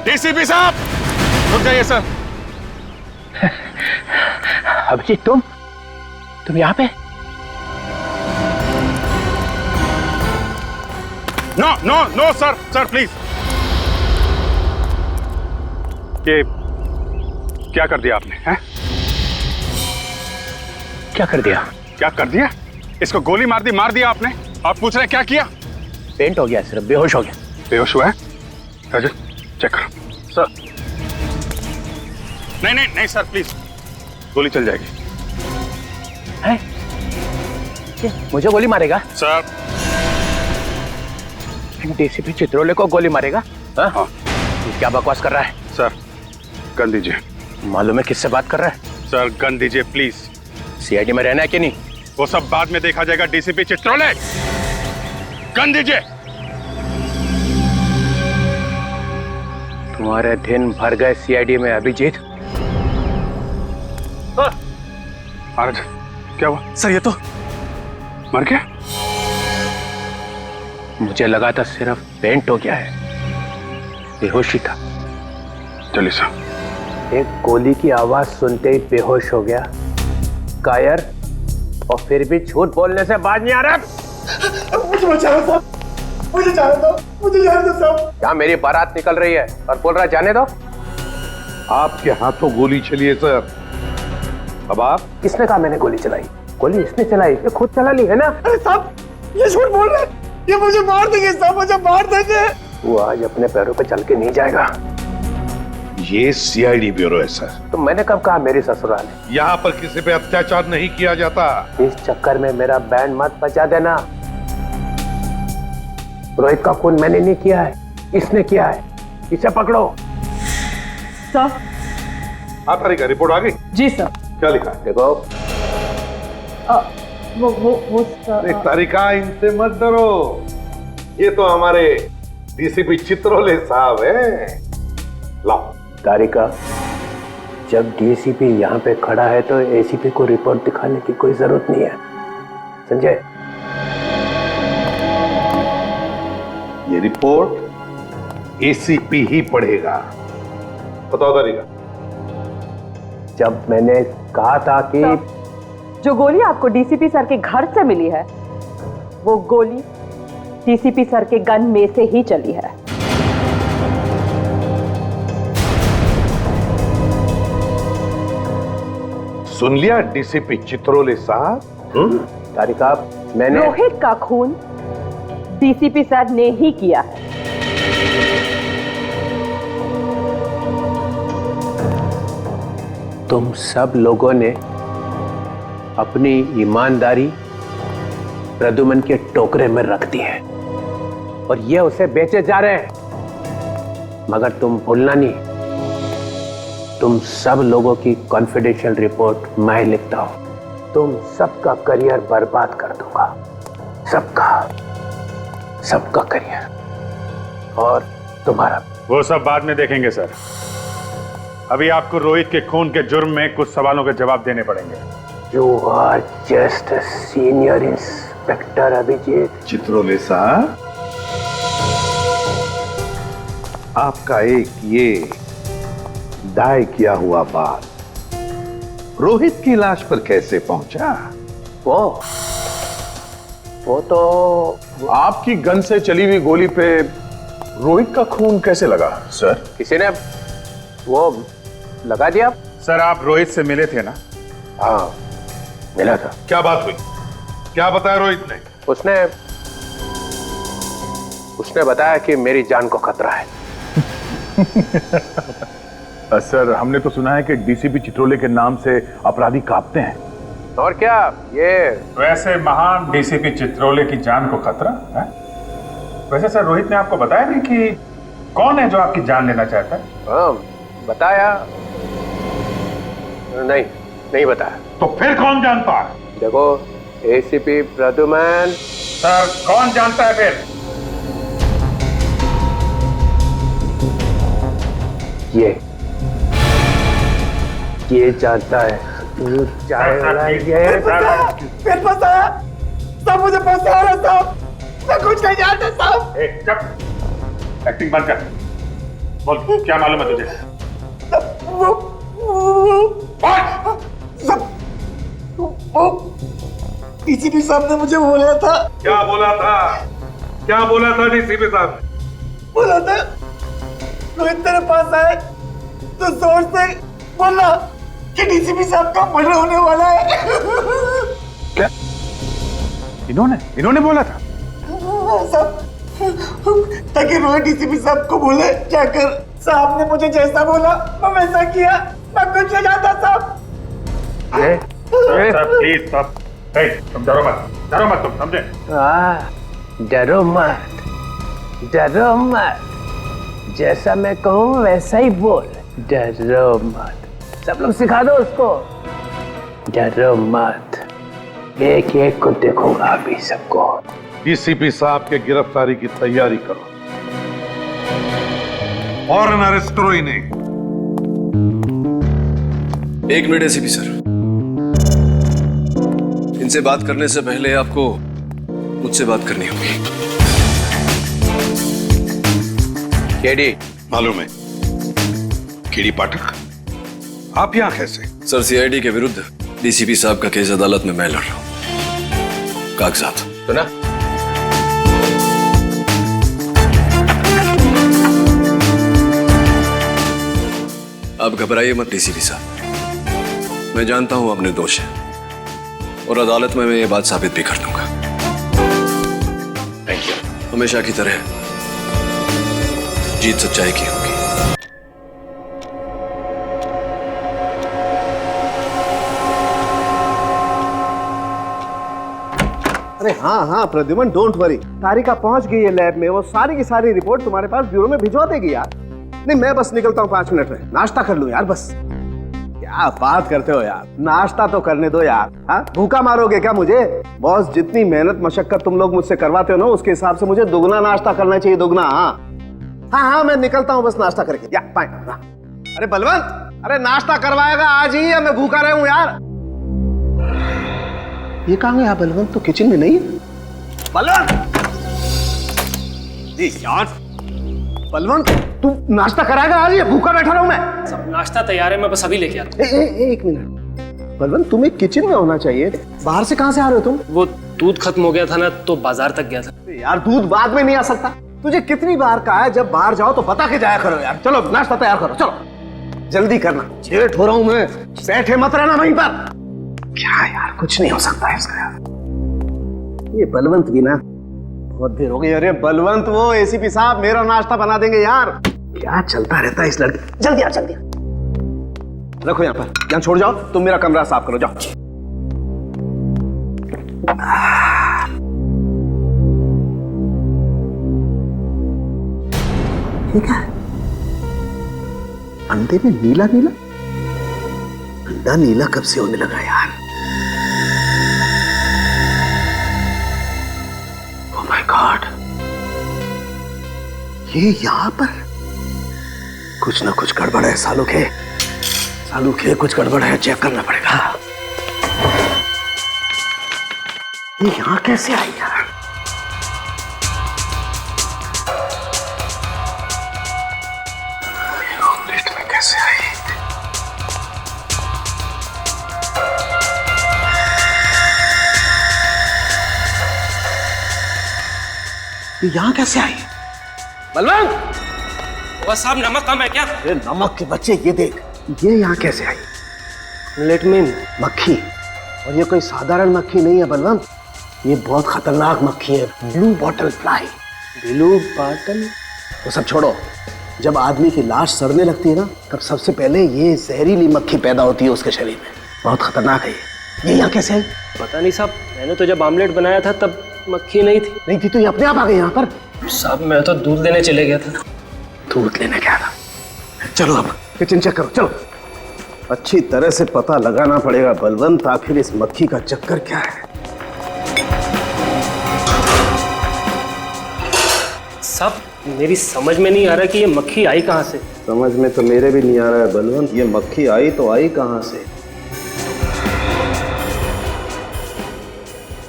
डीसीपी साहब रुक जाइए सर। अभिजीत, तुम यहाँ पे? No no no sir, sir please. ये क्या कर दिया आपने? हैं? क्या कर दिया? क्या कर दिया? इसको गोली मार दिया आपने। आप पूछ रहे हैं क्या किया? पेंट हो गया, सिर्फ बेहोश हो गया। बेहोश हुआ है? राजू चेक करो। सर नहीं नहीं नहीं सर प्लीज, गोली चल जाएगी। है? मुझे गोली मारेगा? सर डीसीपी चित्रोले को गोली मारेगा? हाँ। क्या बकवास कर रहा है? सर गन दीजिए। मालूम है किससे बात कर रहा है? सर गन दीजिए प्लीज। सीआईडी में रहना है कि नहीं? वो सब बाद में देखा जाएगा। डीसीपी चित्रोले गन दीजिए। तुम्हारे दिन भर गए सीआईडी में अभिजीत। महाराज क्या हुआ? सर ये तो मर गया। मुझे लगा था सिर्फ पेंट हो गया है, बेहोशी था। चलिए सर। एक गोली की आवाज सुनते ही बेहोश हो गया, कायर, और फिर भी झूठ बोलने से बाज नहीं आ रहा। मुझे बचाओ साहब, मुझे जाने दो, मुझे जाने दो साहब। क्या मेरी बारात निकल रही है और बोल रहा जाने दो? आपके हाथों गोली चली है सर। अब आप? किसने कहा मैंने गोली चलाई? गोली इसने चलाई, ये खुद चला ली है ना? अरे साहब ये झूठ बोल रहे हैं, ये मुझे मार देंगे साहब, मुझे मार देंगे। वो आज अपने पैरों पे चल के नहीं जाएगा। ये सीआईडी ब्यूरो है सर। तो मैंने कब कहा मेरी ससुराल है? यहाँ पर किसी पे अत्याचार नहीं किया जाता। इस चक्कर में मेरा बैंड मत बचा देना। रोहित का खून मैंने नहीं किया है, इसने किया है। इसे पकड़ो। सर। हाँ तारिका, रिपोर्ट आ गई? जी सर। क्या लिखा? देखो। वो सर। तारिका इनसे मत डरो, ये तो हमारे डीसीपी चित्रोले साहब हैं। लाओ। तारिका, जब डीसीपी यहाँ पे खड़ा है तो एसीपी को रिपोर्ट दिखाने की कोई जरूरत नहीं है, समझे? ये रिपोर्ट एसीपी ही पढ़ेगा। बताओ तारिका। जब मैंने कहा था कि जो गोली आपको डीसीपी सर के घर से मिली है, वो गोली डीसीपी सर के गन में से ही चली है। सुन लिया डीसीपी चित्रोले साहब? तारिका, मैंने रोहित का खून डीसीपी सर ने ही किया है। तुम सब लोगों ने अपनी ईमानदारी प्रद्युमन के टोकरे में रख दी है और ये उसे बेचे जा रहे हैं। मगर तुम भूलना नहीं, तुम सब लोगों की कॉन्फिडेंशियल रिपोर्ट मैं लिखता हूं। तुम सबका करियर बर्बाद कर दूंगा, सबका करियर, और तुम्हारा। वो सब बाद में देखेंगे सर। अभी आपको रोहित के खून के जुर्म में कुछ सवालों के जवाब देने पड़ेंगे। You are just a senior inspector, Abhijit. Chitrole साहब, आपका एक ये दाय किया हुआ बात रोहित की लाश पर कैसे पहुंचा? वो तो आपकी गन से चली हुई गोली पे रोहित का खून कैसे लगा सर? किसी ने वो लगा दिया। सर आप रोहित से मिले थे ना? हाँ मिला था। क्या बात हुई? क्या बताया रोहित ने? उसने बताया कि मेरी जान को खतरा है। सर हमने तो सुना है कि डीसीपी चित्रोले के नाम से अपराधी कांपते हैं। और क्या ये वैसे महान डीसीपी चित्रोले की जान को खतरा है? वैसे सर रोहित ने आपको बताया नहीं कि कौन है जो आपकी जान लेना चाहता है? हाँ बताया नहीं बताया। तो फिर कौन जानता है? देखो एसीपी प्रद्युमन। सर कौन जानता है फिर? ये जानता है। फिर फंसाया सब, मुझे फंसाया साहब, मैं कुछ नहीं जानता साहब। चुप, एक्टिंग बंद कर। बोल क्या मालूम है तुझे? वो डीसीपी साहब ने मुझे बोला था। क्या बोला था? क्या बोला था डीसीपी साहब? बोला था रोहित तेरे पास आए तो जोर से बोला कि डीसीपी साहब का मर्डर होने वाला है। क्या इन्होंने बोला था? साहब, ताकि रोहित डीसीपी साहब को बोले जाकर साहब ने मुझे जैसा बोला मैं वैसा किया, मैं कुछ नहीं जानता साहब। साहब प्लीज साहब, तुम डरो मत तुम समझे? डरो मत, जैसा मैं कहूँ वैसा ही बोल, डरो मत। सब लोग सिखा दो उसको, डरो मत, एक एक को देखूंगा अभी सबको। डीसीपी साहब के गिरफ्तारी की तैयारी करो, फौरन अरेस्ट करो इन्हें। एक मिनट एसीपी सर, इनसे बात करने से पहले आपको मुझसे बात करनी होगी। केडी मालूम है? केडी पाठक, आप यहां कैसे? सर सीआईडी के विरुद्ध डीसीपी साहब का केस अदालत में मैं लड़ रहा हूं। कागजात तो ना आप घबराइए मत डीसीपी साहब, मैं जानता हूं अपने दोष है और अदालत में मैं ये बात साबित भी कर दूंगा। Thank you. हमेशा की तरह जीत सच्चाई की होगी। अरे हाँ प्रद्युमन, डोंट वरी, तारिका पहुंच गई है लैब में, वो सारी की सारी रिपोर्ट तुम्हारे पास ब्यूरो में भिजवा देगी यार। नहीं मैं बस निकलता हूँ 5 मिनट में, नाश्ता कर लूँ यार बस। क्या बात करते हो यार, नाश्ता तो करने दो यार। हाँ भूखा मारोगे क्या मुझे? बॉस जितनी मेहनत मशक्कत तुम लोग मुझसे करवाते हो ना, उसके हिसाब से मुझे दुगना नाश्ता करना चाहिए, दुगना। हाँ मैं निकलता हूँ बस नाश्ता करके। या अरे बलवंत, अरे नाश्ता करवाएगा आज ही या मैं भूखा रहा हूँ यार? ये कहाँ गया बलवंत? तो किचन में नहीं है। बलवंत जी यार, बलवंत तू नाश्ता कराएगा आज या भूखा बैठा रहूं मैं? सब नाश्ता तैयार है, मैं बस अभी लेके आता हूं। एक मिनट बलवंत, तुम्हें किचन में होना चाहिए, बाहर से कहां से आ रहे हो तुम? वो दूध खत्म हो गया था ना, तो बाजार तक गया था। यार दूध बाद में नहीं आ सकता, तुझे कितनी बार कहा है जब बाहर जाओ तो बता के जाया करो यार। चलो नाश्ता तैयार करो, चलो जल्दी करना, लेट हो रहा हूं मैं। बैठे मत रहना वहीं पर। क्या यार, कुछ नहीं हो सकता है इसका यार। ये बलवंत भी ना बहुत देर हो गई। अरे बलवंत, वो एसीपी साहब मेरा नाश्ता बना देंगे यार। क्या चलता रहता है इस लड़के। जल्दी आ, जल्दी रखो यहाँ पर, यहाँ छोड़ जाओ, तुम मेरा कमरा साफ करो, जाओ। ठीक है, अंडे में नीला नीला, अंडा नीला कब से होने लगा यार? ओह माय गॉड, ये यहां पर कुछ ना कुछ गड़बड़ है। सालू के कुछ गड़बड़ है, चेक करना पड़ेगा। ये यहां कैसे आई यार? ऑमलेट में कैसे आई? ये यहां कैसे आई? बलवंत साहब, नमक कम है क्या? अरे नमक के बच्चे, ये देख, ये यहाँ कैसे आई? ऑमलेट में मक्खी, और ये कोई साधारण मक्खी नहीं है बलवंत, ये बहुत खतरनाक मक्खी है, blue bottle fly. Blue bottle? वो सब छोड़ो, जब आदमी की लाश सड़ने लगती है ना, तब सबसे पहले ये जहरीली मक्खी पैदा होती है उसके शरीर में। बहुत खतरनाक है ये यहाँ कैसे आई? पता नहीं साहब, मैंने तो जब ऑमलेट बनाया था तब मक्खी नहीं थी। तो ये अपने आप आ गई यहाँ पर? साहब मैं तो दूध लेने चले गया था। दूध लेने गया था? चलो अब किचन चेक करो, चलो। अच्छी तरह से पता लगाना पड़ेगा बलवंत, आखिर इस मक्खी का चक्कर क्या है। साहब मेरी समझ में नहीं आ रहा कि ये मक्खी आई कहाँ से। समझ में तो मेरे भी नहीं आ रहा है बलवंत, ये मक्खी आई तो आई कहाँ से?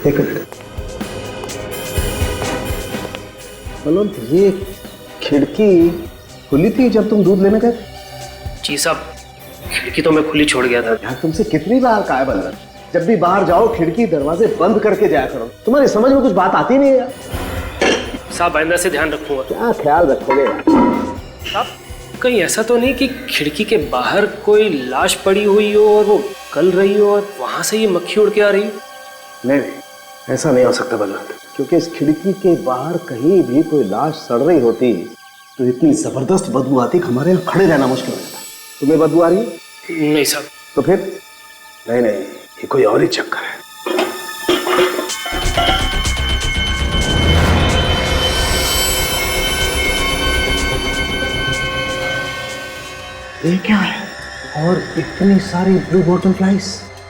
एक मिनट बलवंत, ये खिड़की खुली थी जब तुम दूध लेने गए? जी साहब, खिड़की तो मैं खुली छोड़ गया था। यार तुमसे कितनी बार कहा है बलवंत, जब भी बाहर जाओ खिड़की दरवाजे बंद करके जाया करो। तुम्हारी समझ में कुछ बात आती नहीं है यार। साहब आइंदा से ध्यान रखूंगा। क्या ख्याल रखोगे यार? साहब कहीं ऐसा तो नहीं कि खिड़की के बाहर कोई लाश पड़ी हुई हो और वो गल रही हो और वहां से ये मक्खी उड़ के आ रही हो? नहीं, ऐसा नहीं हो सकता बलवंत, क्योंकि इस खिड़की के बाहर कहीं भी कोई लाश सड़ रही होती तो इतनी जबरदस्त बदबू आती कि हमारे यहाँ खड़े रहना मुश्किल हो जाता। तुम्हें बदबू आ रही है? नहीं साहब। तो फिर? नहीं, ये कोई और ही चक्कर है। ये क्या है? और इतनी सारी ब्लू बॉटल फ्लाइज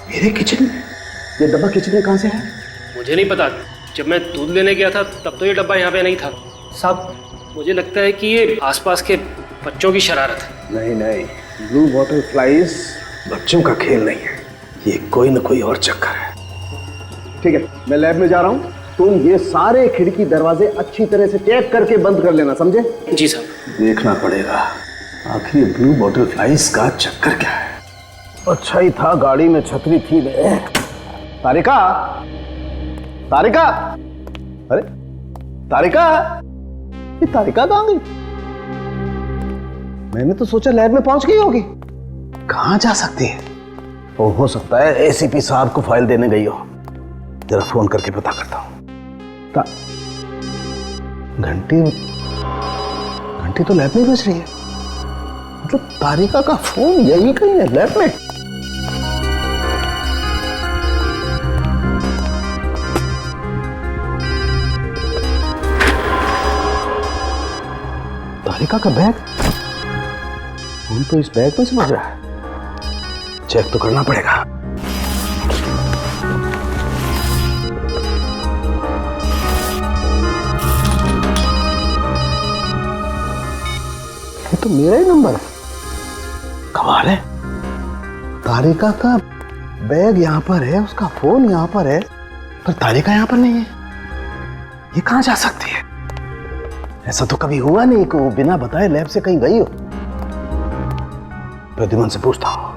मेरे किचन में। ये डब्बा किचन में कहाँ से है? मुझे नहीं पता, जब मैं दूध लेने गया था तब तो ये डब्बा यहाँ पे नहीं था। साहब मुझे लगता है कि ये आसपास के बच्चों की शरारत है। नहीं, ब्लू बॉटल फ्लाइज बच्चों का खेल नहीं है, ये कोई ना कोई और चक्कर है। ठीक है, मैं लैब में जा रहा हूँ, तुम ये सारे खिड़की दरवाजे अच्छी तरह से चेक करके बंद कर लेना, समझे? जी साहब। देखना पड़ेगा आखिर ब्लू बॉटल फ्लाइज का चक्कर क्या है। अच्छा ही था गाड़ी में छतरी थी। तारिका, अरे तारिका, ये तारिका कहाँ गई? मैंने तो सोचा लैब में पहुंच गई होगी। कहाँ जा सकती है? वो हो सकता है एसीपी साहब को फाइल देने गई हो। जरा फोन करके पता करता हूं। घंटी तो लैब में बज रही है, मतलब तारिका का फोन यही कहीं है लैब में। तारिका का बैग, फोन तो इस बैग में से बज रहा है। चेक तो करना पड़ेगा। ये तो मेरा ही नंबर है। कमाल है, तारिका का बैग यहां पर है, उसका फोन यहां पर है, पर तारिका यहां पर नहीं है। ये कहां जा सकती है? ऐसा तो कभी हुआ नहीं कि वो बिना बताए लैब से कहीं गई हो। प्रद्युमन से पूछता हूं।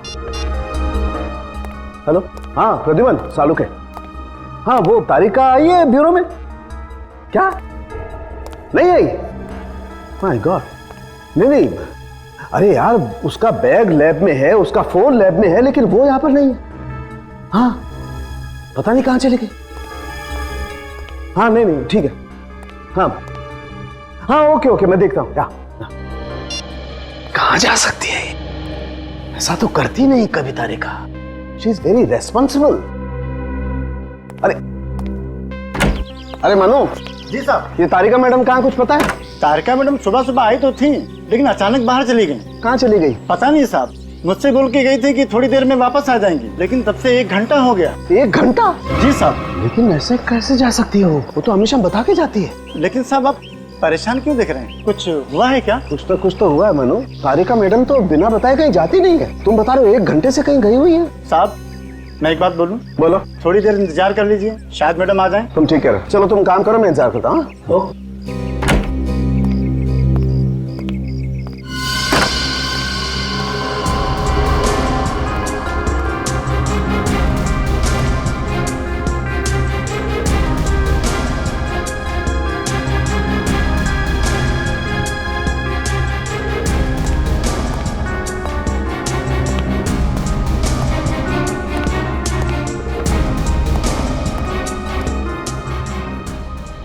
हेलो, हाँ प्रद्युमन, सालुक है। हाँ, वो तारिका आई है ब्यूरो में? क्या नहीं आई? माय गॉड, नहीं, अरे यार उसका बैग लैब में है, उसका फोन लैब में है, लेकिन वो यहां पर नहीं है। हाँ, पता नहीं कहां चली गई। हाँ नहीं, ठीक है। हाँ, ओके, मैं देखता हूं। कहां जा सकती है? ऐसा तो करती नहीं कभी Tarika. She is very responsible. अरे मनु। जी साहब। ये तारिका मैडम कहाँ, कुछ पता है? तारिका मैडम सुबह आई तो थी, लेकिन अचानक बाहर चली गई। कहाँ चली गई? पता नहीं साहब, मुझसे बोल के गई थी कि थोड़ी देर में वापस आ जाएंगी, लेकिन तब से 1 घंटा हो गया। 1 घंटा? जी साहब। लेकिन ऐसे कैसे जा सकती हो? वो तो हमेशा बता के जाती है। लेकिन साहब आप परेशान क्यों दिख रहे हैं? कुछ हुआ है क्या? कुछ तो हुआ है मनु। तारिका मैडम तो बिना बताए कहीं जाती नहीं है। तुम बता रहे हो 1 घंटे से कहीं गई हुई है। साहब मैं एक बात बोलूं? बोलो। थोड़ी देर इंतजार कर लीजिए, शायद मैडम आ जाएं। तुम ठीक कह रहे हो। चलो तुम काम करो, मैं इंतजार करता हूँ।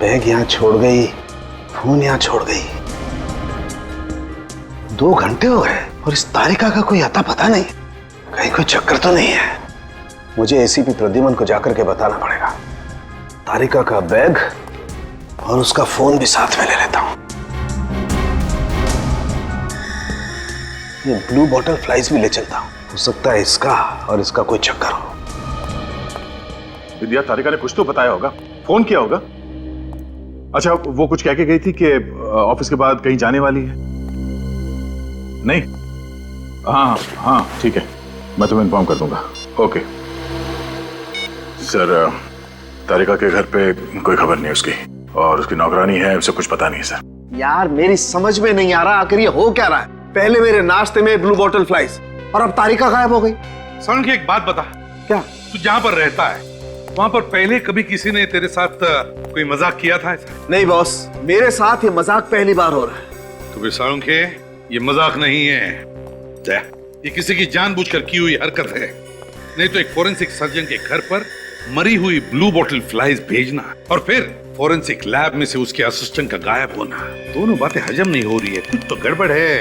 बैग यहाँ छोड़ गई, फोन यहाँ छोड़ गई। 2 घंटे हो गए और इस तारिका का कोई आता पता नहीं। कहीं कोई चक्कर तो नहीं है। मुझे एसीपी प्रद्युमन को जाकर के बताना पड़ेगा। तारिका का बैग और उसका फोन भी साथ में ले लेता हूं। ये ब्लू बॉटल फ्लाइज भी ले चलता हूं। हो सकता है इसका और इसका कोई चक्कर हो। विद्या, तारिका ने कुछ तो बताया होगा, फोन किया होगा। अच्छा, वो कुछ कह के गई थी कि ऑफिस के बाद कहीं जाने वाली है? नहीं? हाँ ठीक है, मैं तुम्हें इन्फॉर्म कर दूंगा। ओके सर, तारिका के घर पे कोई खबर नहीं उसकी, और उसकी नौकरानी है, उसे कुछ पता नहीं सर। यार मेरी समझ में नहीं आ रहा आखिर ये हो क्या रहा है। पहले मेरे नाश्ते में ब्लू बॉटल फ्लाइज और अब तारिका गायब हो गई। सर की एक बात बता, क्या? तू जहां पर रहता है वहां पर पहले कभी किसी ने तेरे साथ कोई मजाक किया था ऐसा? नहीं बॉस, मेरे साथ ये मजाक पहली बार हो रहा है। तो फिर साळुंखे, ये मजाक नहीं है, ये किसी की जानबूझकर की हुई हरकत है। नहीं तो एक फोरेंसिक सर्जन के घर पर मरी हुई ब्लू बॉटल फ्लाइज भेजना और फिर फोरेंसिक लैब में से उसके असिस्टेंट का गायब होना, दोनों बातें हजम नहीं हो रही है। कुछ तो गड़बड़ है,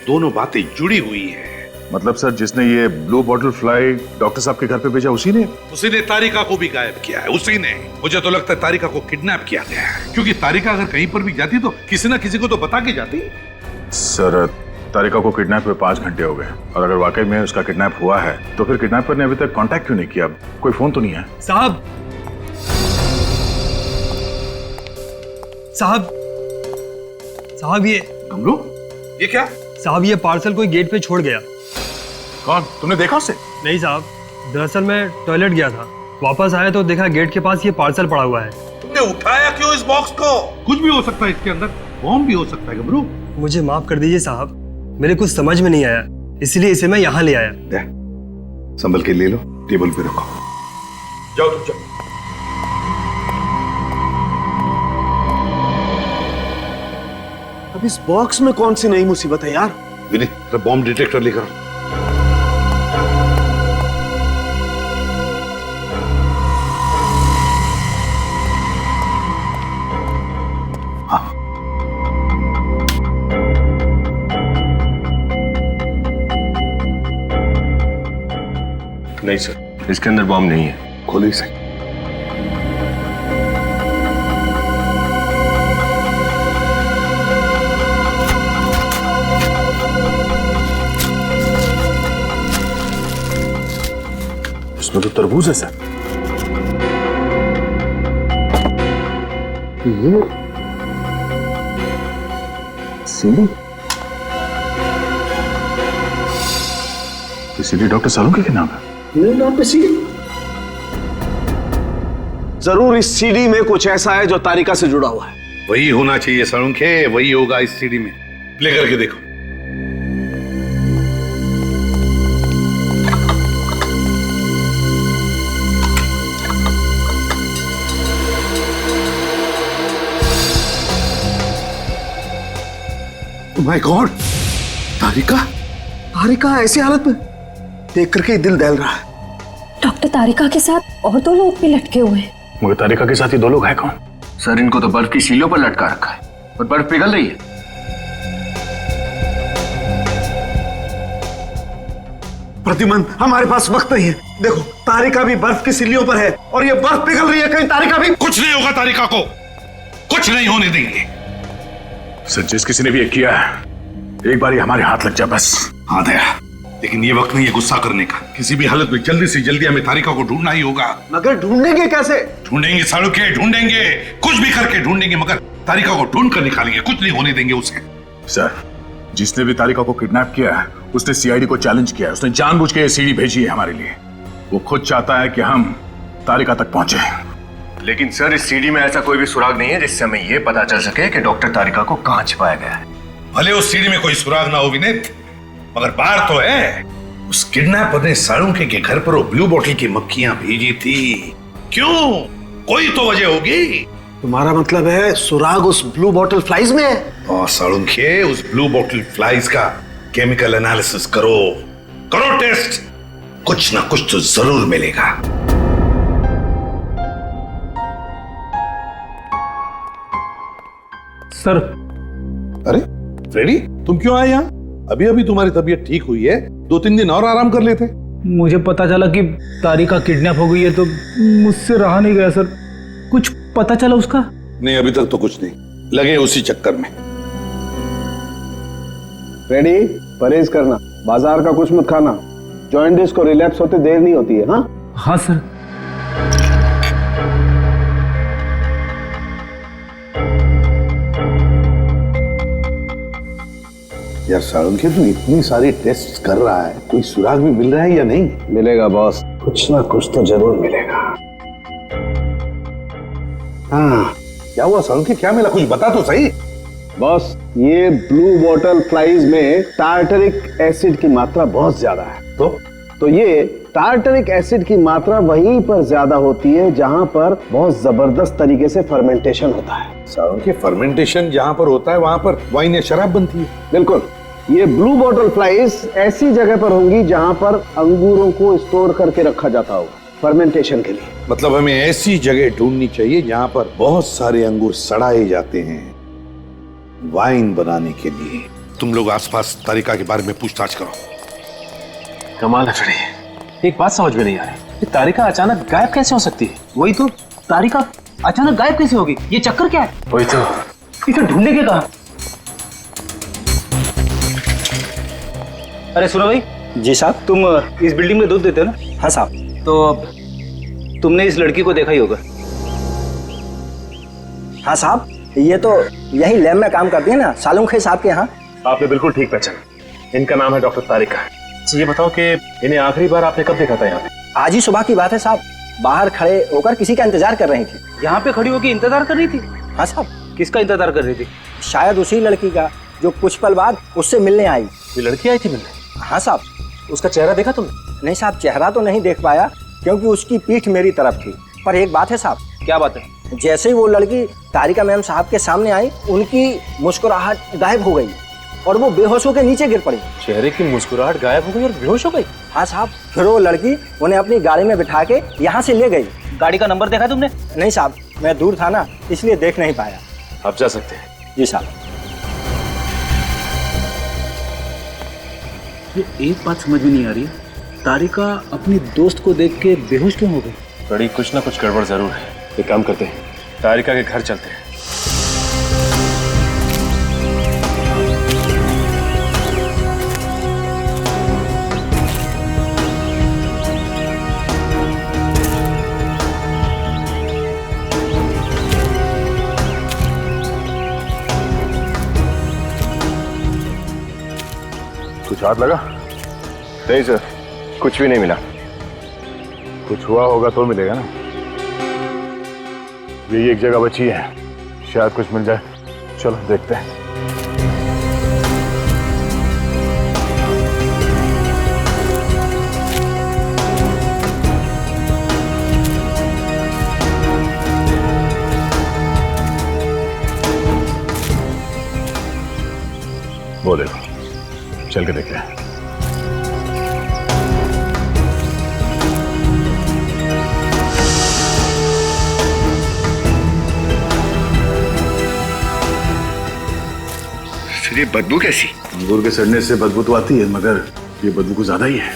दोनों बातें जुड़ी हुई है। मतलब सर, जिसने ये ब्लू बॉटल फ्लाई डॉक्टर साहब के घर पे भेजा उसी ने तारिका को भी गायब किया है, उसी ने। मुझे तो लगता है तारिका को किडनैप किया गया है, क्योंकि तारिका अगर कहीं पर भी जाती तो किसी ना किसी को तो बता के जाती। सर, तारिका को किडनैप हुए 5 घंटे हो गए, और अगर वाकई में उसका किडनैप हुआ है तो फिर किडनैपर ने अभी तक कांटेक्ट क्यों नहीं किया? कोई फोन तो नहीं है? साहब ये गमरू, ये क्या? साहब ये पार्सल कोई गेट पे छोड़ गया। कौन? तुमने देखा उसे? नहीं साहब, दरअसल मैं टॉयलेट गया था, वापस आया तो देखा गेट के पास ये पार्सल पड़ा हुआ है। तुमने उठाया क्यों इस बॉक्स को? कुछ भी हो सकता है इसके अंदर, बॉम्ब भी हो सकता है गमरू। मुझे माफ कर दीजिए साहब, मेरे कुछ समझ में नहीं आया, इसलिए इसे मैं यहाँ ले आया। संभल के ले लो, टेबल पे रखो। जाओ तुम जाओ। अब इस बॉक्स में कौन सी नई मुसीबत है यार? विनीत, बॉम्ब डिटेक्टर लेकर आओ। नहीं सर, इसके अंदर बॉम्ब नहीं है। खोलो इसे। इसमें तो तरबूज है सर। ये सीडी? सीडी डॉक्टर साळुंखे के नाम है? मेरे नाम पे सीडी? जरूर इस सीडी में कुछ ऐसा है जो तारिका से जुड़ा हुआ है। वही होना चाहिए साळुंखे, वही होगा इस सीडी में। प्ले करके देखो। माय गॉड, तारिका! तारिका ऐसी हालत में देख करके ही दिल दहल रहा है। डॉक्टर तारिका के साथ और 2 लोग भी लटके हुए हैं। मगर तारिका के साथ ये 2 लोग हैं कौन? सर, इनको तो बर्फ की सीलों पर लटका रखा है और बर्फ पिघल रही है। प्रतिमन, हमारे पास वक्त नहीं है। देखो, तारिका भी बर्फ की सिल्लियों पर है और ये बर्फ पिघल रही है, कहीं तारिका भी। कुछ नहीं होगा तारिका को, कुछ नहीं होने देंगे। सर, जिस किसी ने भी ये किया है, एक बार ही हमारे हाथ लग जाए बस। हाँ दया, लेकिन ये वक्त नहीं है गुस्सा करने का। किसी भी हालत में जल्दी से जल्दी हमें तारिका को ढूंढना ही होगा। मगर ढूंढेंगे कैसे? ढूंढेंगे साळुंखे, ढूंढेंगे, कुछ भी करके ढूंढेंगे, मगर तारिका को ढूंढ कर निकालेंगे। कुछ नहीं होने देंगे उसे। सर, जिसने भी तारिका को किडनैप किया है उसने सीआईडी को चैलेंज किया है। उसने जानबूझ के ये सीडी भेजी है हमारे लिए। वो खुद चाहता है कि हम तारिका तक पहुंचे। लेकिन सर, इस सीडी में ऐसा कोई भी सुराग नहीं है जिससे हमें यह पता चल सके कि डॉक्टर तारिका को कहां छिपाया गया है। भले उस सीडी में कोई सुराग ना हो विनीत, मगर बात तो है, उस किडनैपर ने साळुंखे के घर पर वो ब्लू बॉटल की मक्खियां भेजी थी। क्यों? कोई तो वजह होगी। तुम्हारा मतलब है सुराग उस ब्लू बॉटल फ्लाइज में है? और साळुंखे, उस ब्लू बॉटल फ्लाइज का केमिकल एनालिसिस करो, करो टेस्ट, कुछ ना कुछ तो जरूर मिलेगा। सर। अरे फ्रेडी, तुम क्यों आए यहाँ? अभी अभी तुम्हारी तबीयत ठीक हुई है, 2-3 दिन और आराम कर लेते। मुझे पता चला कि तारिका किडनैप हो गई है तो मुझसे रहा नहीं गया सर। कुछ पता चला उसका? नहीं, अभी तक तो कुछ नहीं, लगे उसी चक्कर में। रेडी, परहेज करना, बाजार का कुछ मत खाना। जॉइंटिस को रिलैप्स होते देर नहीं होती है। हाँ सर। यार साळुंखे, तू इतनी सारी टेस्ट कर रहा है, कोई सुराग भी मिल रहा है या नहीं? मिलेगा बॉस, कुछ ना कुछ तो जरूर मिलेगा। हाँ, क्या हुआ साळुंखे? क्या मिला? कुछ बता तो सही। बॉस, ये ब्लू बॉटल फ्लाइज में टार्टरिक एसिड की मात्रा बहुत ज्यादा है। तो ये टार्टरिक एसिड की मात्रा वहीं पर ज्यादा होती है जहां पर बहुत जबरदस्त तरीके से फर्मेंटेशन होता है। सालों के फर्मेंटेशन जहां पर होता है वहां पर वाइन या शराब बनती है। बिल्कुल, ये ब्लू बॉटल फ्लाइज ऐसी जगह पर होंगी जहां पर अंगूरों को स्टोर करके रखा जाता होगा फर्मेंटेशन के लिए। मतलब हमें ऐसी जगह ढूंढनी चाहिए जहां पर बहुत सारे अंगूर सड़ाए जाते हैं वाइन बनाने के लिए। तुम लोग आसपास तारिका के बारे में पूछताछ करो। कमाल है फ्रेडी, एक बात समझ में नहीं आ रही, ये तारिका अचानक गायब कैसे हो सकती है? वही तो, तारिका अचानक गायब कैसे होगी? ये चक्कर क्या है? वही तो, इसे ढूंढने के कहा। अरे सुनो भाई। जी साहब। तुम इस बिल्डिंग में दूध देते हो ना? हाँ साहब। तो तुमने इस लड़की को देखा ही होगा। हाँ साहब, ये तो यही लैब में काम करती है ना, सालुंखे साहब के यहाँ। आपने बिल्कुल ठीक पहचाना, इनका नाम है डॉक्टर तारिका। तो ये बताओ कि इन्हें आखिरी बार आपने कब देखा था यहाँ पे? आज ही सुबह की बात है साहब, बाहर खड़े होकर किसी का इंतजार कर रही थी। यहाँ पे खड़ी होकर इंतजार कर रही थी? हाँ साहब। किसका इंतजार कर रही थी? शायद उसी लड़की का जो कुछ पल बाद उससे मिलने आई। ये लड़की आई थी मिलने? हाँ साहब। उसका चेहरा देखा तुमने? नहीं साहब, चेहरा तो नहीं देख पाया क्योंकि उसकी पीठ मेरी तरफ थी। पर एक बात है साहब। क्या बात है? जैसे ही वो लड़की तारिका मैम साहब के सामने आई, उनकी मुस्कुराहट गायब हो गई और वो बेहोश होकर नीचे गिर पड़ी। चेहरे की मुस्कुराहट गायब हो गई और बेहोश हो गई? हाँ साहब। फिर वो लड़की उन्हें अपनी गाड़ी में बिठा के यहाँ से ले गई। गाड़ी का नंबर देखा तुमने? नहीं साहब, मैं दूर था ना, इसलिए देख नहीं पाया। आप जा सकते हैं। जी साहब। ये एक बात समझ में नहीं आ रही, तारिका अपने दोस्त को देख के बेहोश क्यों हो गई? बड़ी कुछ ना कुछ गड़बड़ जरूर है। एक काम करते हैं, तारिका के घर चलते हैं। कुछ हाथ लगा? नहीं सर, कुछ भी नहीं मिला। कुछ हुआ होगा तो मिलेगा ना। यही एक जगह बची है, शायद कुछ मिल जाए। चलो देखते हैं। वो देखो, चल के देखते हैं। फिर ये बदबू कैसी? अंगूर के सड़ने से बदबू तो आती है, मगर ये बदबू कुछ ज्यादा ही है।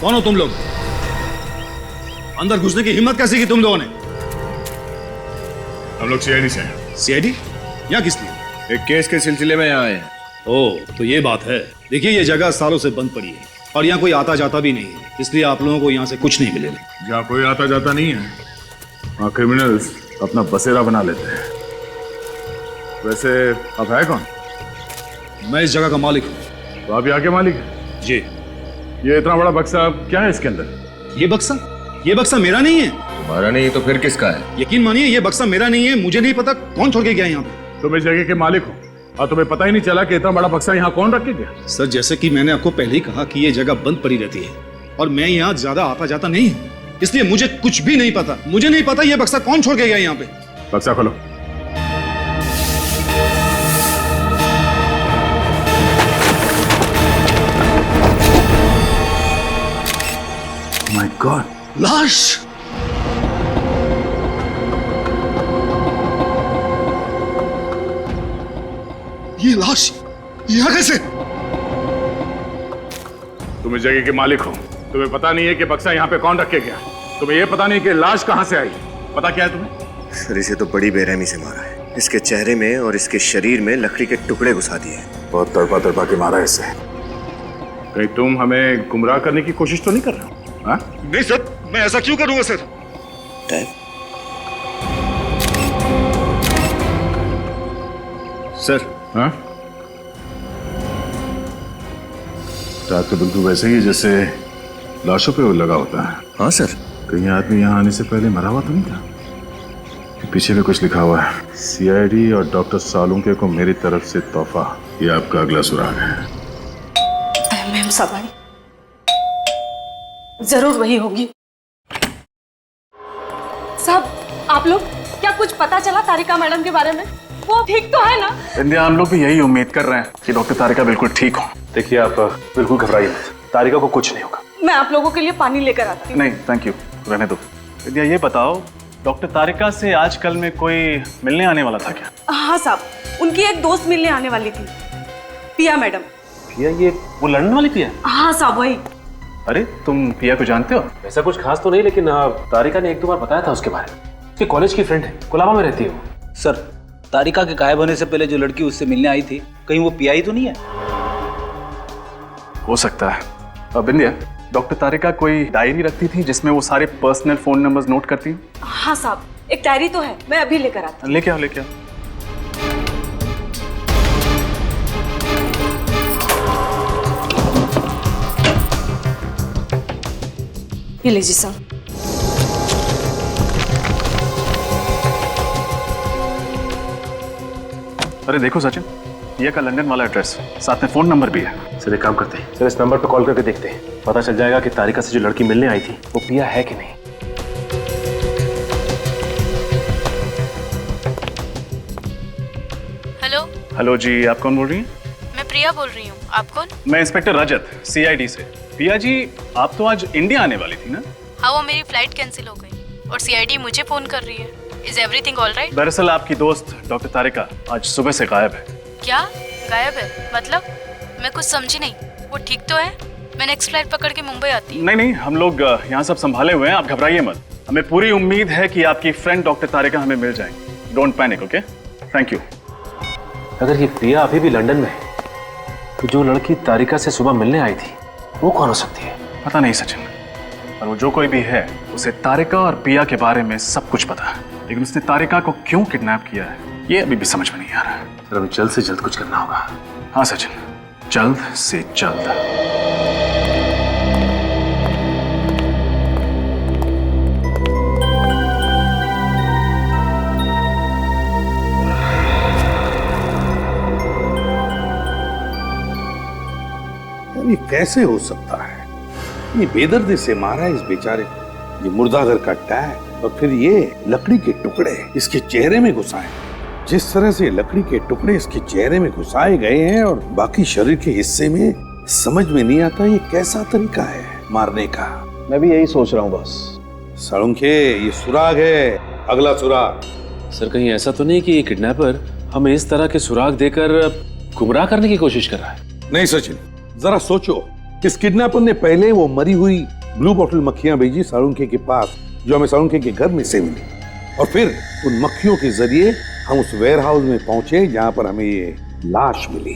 कौन हो तुम लोग? अंदर घुसने की हिम्मत कैसी की तुम लोगों ने? हम लोग सीआईडी से हैं। सीआईडी? यहाँ किस लिए? एक केस के सिलसिले में यहाँ आए हैं। ओह, तो ये बात है। देखिए, ये जगह सालों से बंद पड़ी है और यहाँ कोई आता जाता भी नहीं है, इसलिए आप लोगों को यहाँ से कुछ नहीं मिलेगा। जहाँ कोई आता जाता नहीं है, वहाँ क्रिमिनल्स अपना बसेरा बना लेते हैं। वैसे आप है कौन? मैं इस जगह का मालिक हूँ। तो आप यहाँ के मालिक हैं? जी। ये इतना बड़ा बक्सा क्या है इसके अंदर? ये बक्सा मेरा नहीं है। तुम्हारा नहीं तो फिर किसका है? यकीन मानिए, ये बक्सा मेरा नहीं है। मुझे नहीं पता कौन छोड़ के गया यहाँ पे। तुम इस जगह के मालिक हो और तुम्हें पता ही नहीं चला कि इतना बड़ा बक्सा यहाँ कौन रख के गया? सर, जैसे कि मैंने आपको पहले ही कहा कि ये जगह बंद पड़ी रहती है और मैं यहाँ ज्यादा आता जाता नहीं हूँ, इसलिए मुझे कुछ भी नहीं पता। मुझे नहीं पता ये बक्सा कौन छोड़ के गया यहाँ पे। बक्सा खोलो। माय गॉड, लाश! ये लाश यहाँ कैसे? तुम इस जगह के मालिक हो, तुम्हें पता नहीं है कि बक्सा यहाँ पे कौन रख के गया? तुम्हें यह पता नहीं कि लाश कहाँ से आई? पता क्या है तुम्हें? सर, इसे तो बड़ी बेरहमी से मारा है। इसके चेहरे में और इसके शरीर में लकड़ी के टुकड़े घुसा दिए। बहुत तड़पा तड़पा के मारा है इसे। कहीं तुम हमें गुमराह करने की कोशिश तो नहीं कर रहे हो? हाँ? नहीं सर, मैं ऐसा क्यों करूंगा सर? सर, हाँ? रात तो बिल्कुल वैसे ही जैसे लाशों पे लगा होता है। हाँ सर। कहीं आदमी यहाँ आने से पहले मरा हुआ तो नहीं था? पीछे में कुछ लिखा हुआ है, सीआईडी और डॉक्टर सालुंके को मेरी तरफ से तोहफा। ये आपका अगला सुराग है। मैम साहब आई, जरूर वही होगी। साहब आप लोग, क्या कुछ पता चला तारिका मैडम के बारे में? वो ठीक तो है ना? इंडिया, हम लोग भी यही उम्मीद कर रहे हैं कि डॉक्टर तारिका बिल्कुल ठीक हो। देखिए आप बिल्कुल घबराइए मत, तारिका को कुछ नहीं होगा। मैं आप लोगों के लिए पानी लेकर आती हूँ। नहीं थैंक यू, रहने दो। इंडिया ये बताओ, डॉक्टर तारिका से आजकल में कोई मिलने आने वाला था क्या? हाँ साहब, उनकी एक दोस्त मिलने आने वाली थी, पिया मैडम। पिया? ये वो लंदन वाली पिया? हाँ साहब वही। अरे तुम पिया को जानते हो? ऐसा कुछ खास तो नहीं, लेकिन तारिका ने एक दो बार बताया था उसके बारे में। उसकी कॉलेज की फ्रेंड है, कोलाबा में रहती है वो। सर, तारिका के गायब होने से पहले जो लड़की उससे मिलने आई थी, कहीं वो पिया ही तो नहीं है? हो सकता है। अब इंडिया, डॉक्टर तारिका कोई डायरी रखती थी जिसमें वो सारे पर्सनल फोन नंबर्स नोट करती हैं? हाँ साहब, एक डायरी तो है, मैं अभी लेकर आती हूँ। लेके आओ, लेके आओ। ये लीजिए साहब। अरे देखो सचिन, ये का लंदन वाला एड्रेस, साथ में फोन नंबर भी है। सर एक काम करते हैं, सर इस नंबर पर कॉल करके देखते हैं, पता चल जाएगा कि तारिका से जो लड़की मिलने आई थी वो पिया है कि नहीं। हेलो। हेलो जी, आप कौन बोल रही हैं? मैं प्रिया बोल रही हूँ, आप कौन? मैं इंस्पेक्टर रजत, सीआईडी से। पिया जी, आप तो आज इंडिया आने वाली थी ना? हाँ, वो मेरी फ्लाइट कैंसिल हो गई और सीआईडी मुझे फोन कर रही है। Is everything all right? दरअसल आपकी दोस्त डॉक्टर तारिका आज सुबह से गायब है। क्या गायब है? मतलब मैं कुछ समझी नहीं। वो ठीक तो है? मैं नेक्स्ट फ्लाइट पकड़ के मुंबई आती हूँ। नहीं, हम लोग यहाँ सब संभाले हुए हैं, आप घबराइए मत। हमें पूरी उम्मीद है कि आपकी फ्रेंड डॉक्टर तारिका हमें मिल जाएंगी। Don't panic, okay? Thank you. अगर ये प्रिया अभी भी लंदन में है, तो जो लड़की तारिका से सुबह मिलने आई थी वो कौन हो सकती है? पता नहीं सचिन, और वो जो कोई भी है, उसे तारिका और पिया के बारे में सब कुछ पता है, लेकिन उसने तारिका को क्यों किडनैप किया है ये अभी भी समझ में नहीं आ रहा है। सर हमें जल्द से जल्द कुछ करना होगा। हाँ सचिन, जल्द से जल्द। ये कैसे हो सकता है? ये बेदर्दी से मारा है इस बेचारे को, ये मुर्दाघर का टैग, और फिर ये लकड़ी के टुकड़े इसके चेहरे में घुसाए। जिस तरह से लकड़ी के टुकड़े इसके चेहरे में घुसाए गए हैं और बाकी शरीर के हिस्से में, समझ में नहीं आता ये कैसा तरीका है मारने का। मैं भी यही सोच रहा हूँ बॉस। सालुंखे, ये सुराग है, अगला सुराग। सर कहीं ऐसा तो नहीं कि ये किडनैपर हमें इस तरह के सुराग देकर गुमराह करने की कोशिश कर रहा है? नहीं सचिन, जरा सोचो, इस किडनैपर ने पहले वो मरी हुई ब्लू बॉटल मक्खियां भेजी सालुंखे के पास, जो हमें सालुंखे के घर में से मिली, और फिर उन मक्खियों के जरिए हम उस वेयर हाउस में पहुंचे जहां पर हमें ये लाश मिली।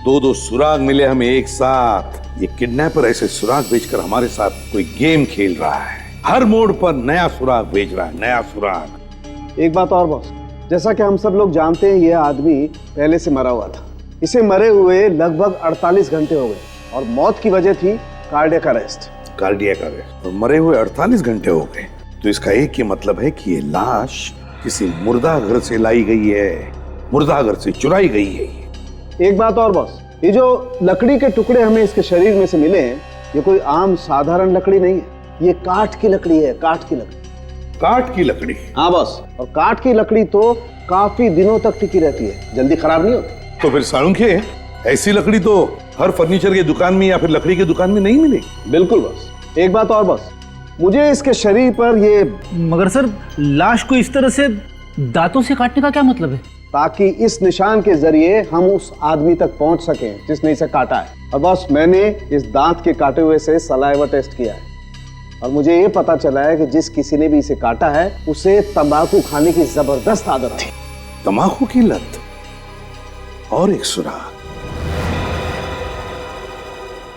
दो सुराग मिले हमें एक साथ। ये किडनैपर ऐसे सुराग बेचकर हमारे साथ कोई गेम खेल रहा है। हर मोड़ पर नया सुराग बेच रहा है, नया सुराग। एक बात और बॉस, जैसा कि हम सब लोग जानते हैं, ये आदमी पहले से मरा हुआ था। इसे मरे हुए लगभग 48 घंटे हो गए और मौत की वजह थी कार्डियक अरेस्ट। कार्डियक अरेस्ट, और मरे हुए 48 घंटे हो गए, तो इसका एक ही मतलब है कि ये लाश किसी मुर्दा घर से लाई गई है, मुर्दा घर से चुराई गई है। एक बात और बॉस, ये जो लकड़ी के टुकड़े हमें इसके शरीर में से मिले हैं, ये कोई आम साधारण लकड़ी नहीं है, ये काठ की लकड़ी है, काठ की लकड़ी। काठ की लकड़ी? हाँ बॉस, और काठ की लकड़ी तो काफी दिनों तक टिकी रहती है, जल्दी खराब नहीं होती। तो फिर सालुंखे, ऐसी लकड़ी तो हर फर्नीचर की दुकान में या फिर लकड़ी की दुकान में नहीं मिलेगी। बिल्कुल बॉस। एक बात और बॉस, मुझे इसके शरीर पर ये, मगर सर लाश को इस तरह से दांतों से काटने का क्या मतलब है? ताकि इस निशान के जरिए हम उस आदमी तक पहुंच सकें जिसने इसे काटा है। और बॉस, मैंने इस दांत के काटे हुए से सलाइवा टेस्ट किया है और मुझे ये पता चला है कि जिस किसी ने भी इसे काटा है उसे तंबाकू खाने की जबरदस्त आदत थी। तंबाकू की लत? और एक सुराग,